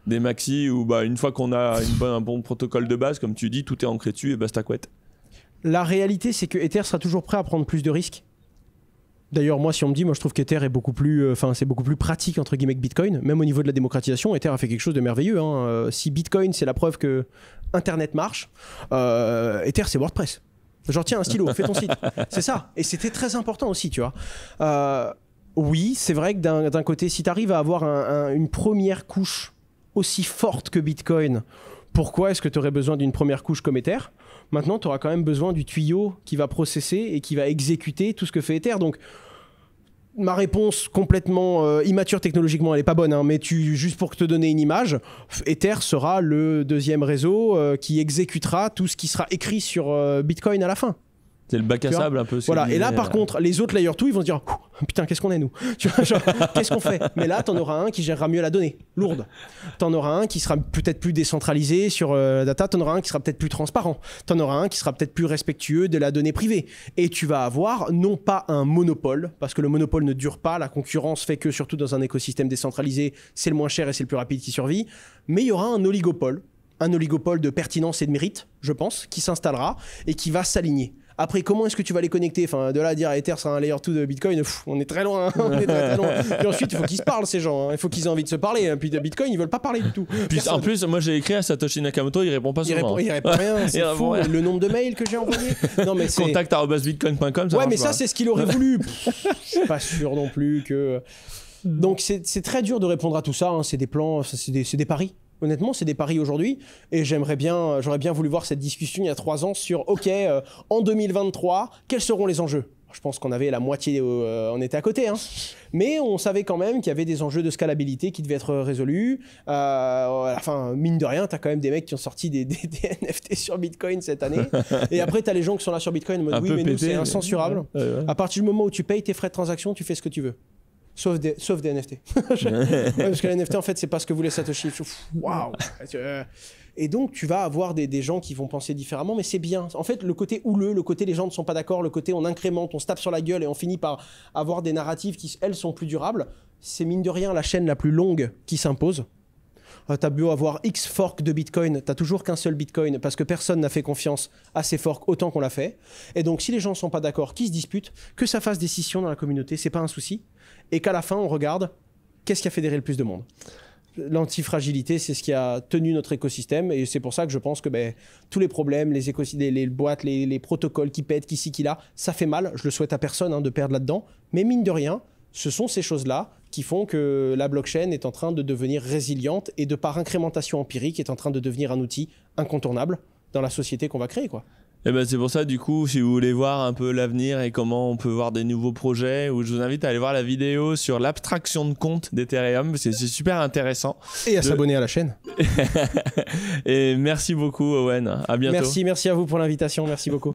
des maxis où bah, une fois qu'on a un bon protocole de base, comme tu dis, tout est ancré dessus et basta couette. La réalité, c'est que Ether sera toujours prêt à prendre plus de risques. D'ailleurs, moi, si on me dit, moi je trouve qu'Ether est beaucoup plus, c'est beaucoup plus pratique entre guillemets que Bitcoin. Même au niveau de la démocratisation, Ether a fait quelque chose de merveilleux. Hein. Si Bitcoin, c'est la preuve que Internet marche, Ether, c'est WordPress. Genre tiens un stylo, fais ton site. C'est ça. Et c'était très important aussi, tu vois. Oui, c'est vrai que d'un côté, si tu arrives à avoir une première couche aussi forte que Bitcoin, pourquoi est-ce que tu aurais besoin d'une première couche comme Ether? Maintenant, tu auras quand même besoin du tuyau qui va processer et qui va exécuter tout ce que fait Ether. Donc, ma réponse complètement immature technologiquement, elle n'est pas bonne, hein, mais juste pour te donner une image, Ether sera le deuxième réseau qui exécutera tout ce qui sera écrit sur Bitcoin à la fin. C'est le bac à sable un peu. Voilà. Et là, par contre, les autres Layer 2, ils vont se dire putain, qu'est-ce qu'on est nous? Tu vois, genre, qu'est-ce qu'on fait? Mais là, t'en auras un qui gérera mieux la donnée, lourde. T'en auras un qui sera peut-être plus décentralisé sur la data. T'en auras un qui sera peut-être plus transparent. T'en auras un qui sera peut-être plus respectueux de la donnée privée. Et tu vas avoir non pas un monopole, parce que le monopole ne dure pas. La concurrence fait que, surtout dans un écosystème décentralisé, c'est le moins cher et c'est le plus rapide qui survit. Mais il y aura un oligopole de pertinence et de mérite, je pense, qui s'installera et qui va s'aligner. Après, comment est-ce que tu vas les connecter? Enfin, de là à dire Ether sera un layer 2 de Bitcoin, on est très loin. On est très loin. Puis ensuite, il faut qu'ils se parlent, ces gens. Il faut qu'ils aient envie de se parler. Puis de Bitcoin, ils veulent pas parler du tout. Puis, en plus, moi j'ai écrit à Satoshi Nakamoto, il répond pas souvent. Il répond rien. C'est fou. Rien. Le nombre de mails que j'ai envoyés. Non, mais contact@bitcoin.com. Ouais, mais ça, c'est ce qu'il aurait voulu. Je suis pas sûr non plus que. Donc, c'est très dur de répondre à tout ça. Hein. C'est des plans, c'est des paris. Honnêtement, c'est des paris aujourd'hui et j'aurais bien voulu voir cette discussion il y a 3 ans sur en 2023, quels seront les enjeux? Je pense qu'on avait la moitié, on était à côté, hein. Mais on savait quand même qu'il y avait des enjeux de scalabilité qui devaient être résolus. Enfin, mine de rien, tu as quand même des mecs qui ont sorti des NFT sur Bitcoin cette année. Et après, tu as les gens qui sont là sur Bitcoin en mode oui, mais nous, c'est incensurable. Ouais. À partir du moment où tu payes tes frais de transaction, tu fais ce que tu veux. Sauf des NFT. Ouais, parce que les NFT, en fait, c'est pas ce que voulait Satoshi. Waouh. Et donc, tu vas avoir des gens qui vont penser différemment, mais c'est bien. En fait, le côté houleux, le côté les gens ne sont pas d'accord, le côté on incrémente, on se tape sur la gueule et on finit par avoir des narratives qui, elles, sont plus durables, c'est mine de rien la chaîne la plus longue qui s'impose. T'as beau avoir X forks de Bitcoin, t'as toujours qu'un seul Bitcoin parce que personne n'a fait confiance à ces forks autant qu'on l'a fait. Et donc, si les gens ne sont pas d'accord, qu'ils se disputent, que ça fasse des scissions dans la communauté, c'est pas un souci. Et qu'à la fin, on regarde qu'est-ce qui a fédéré le plus de monde. L'antifragilité, c'est ce qui a tenu notre écosystème. Et c'est pour ça que je pense que tous les problèmes, les boîtes, les protocoles qui pètent, qui ci, qui là, ça fait mal. Je le souhaite à personne de perdre là-dedans. Mais mine de rien, ce sont ces choses-là qui font que la blockchain est en train de devenir résiliente et de par incrémentation empirique est en train de devenir un outil incontournable dans la société qu'on va créer, quoi. Et ben c'est pour ça, du coup, si vous voulez voir un peu l'avenir et comment on peut voir des nouveaux projets, je vous invite à aller voir la vidéo sur l'abstraction de compte d'Ethereum. C'est super intéressant. Et à s'abonner à la chaîne. Et merci beaucoup, Owen. À bientôt. Merci à vous pour l'invitation. Merci beaucoup.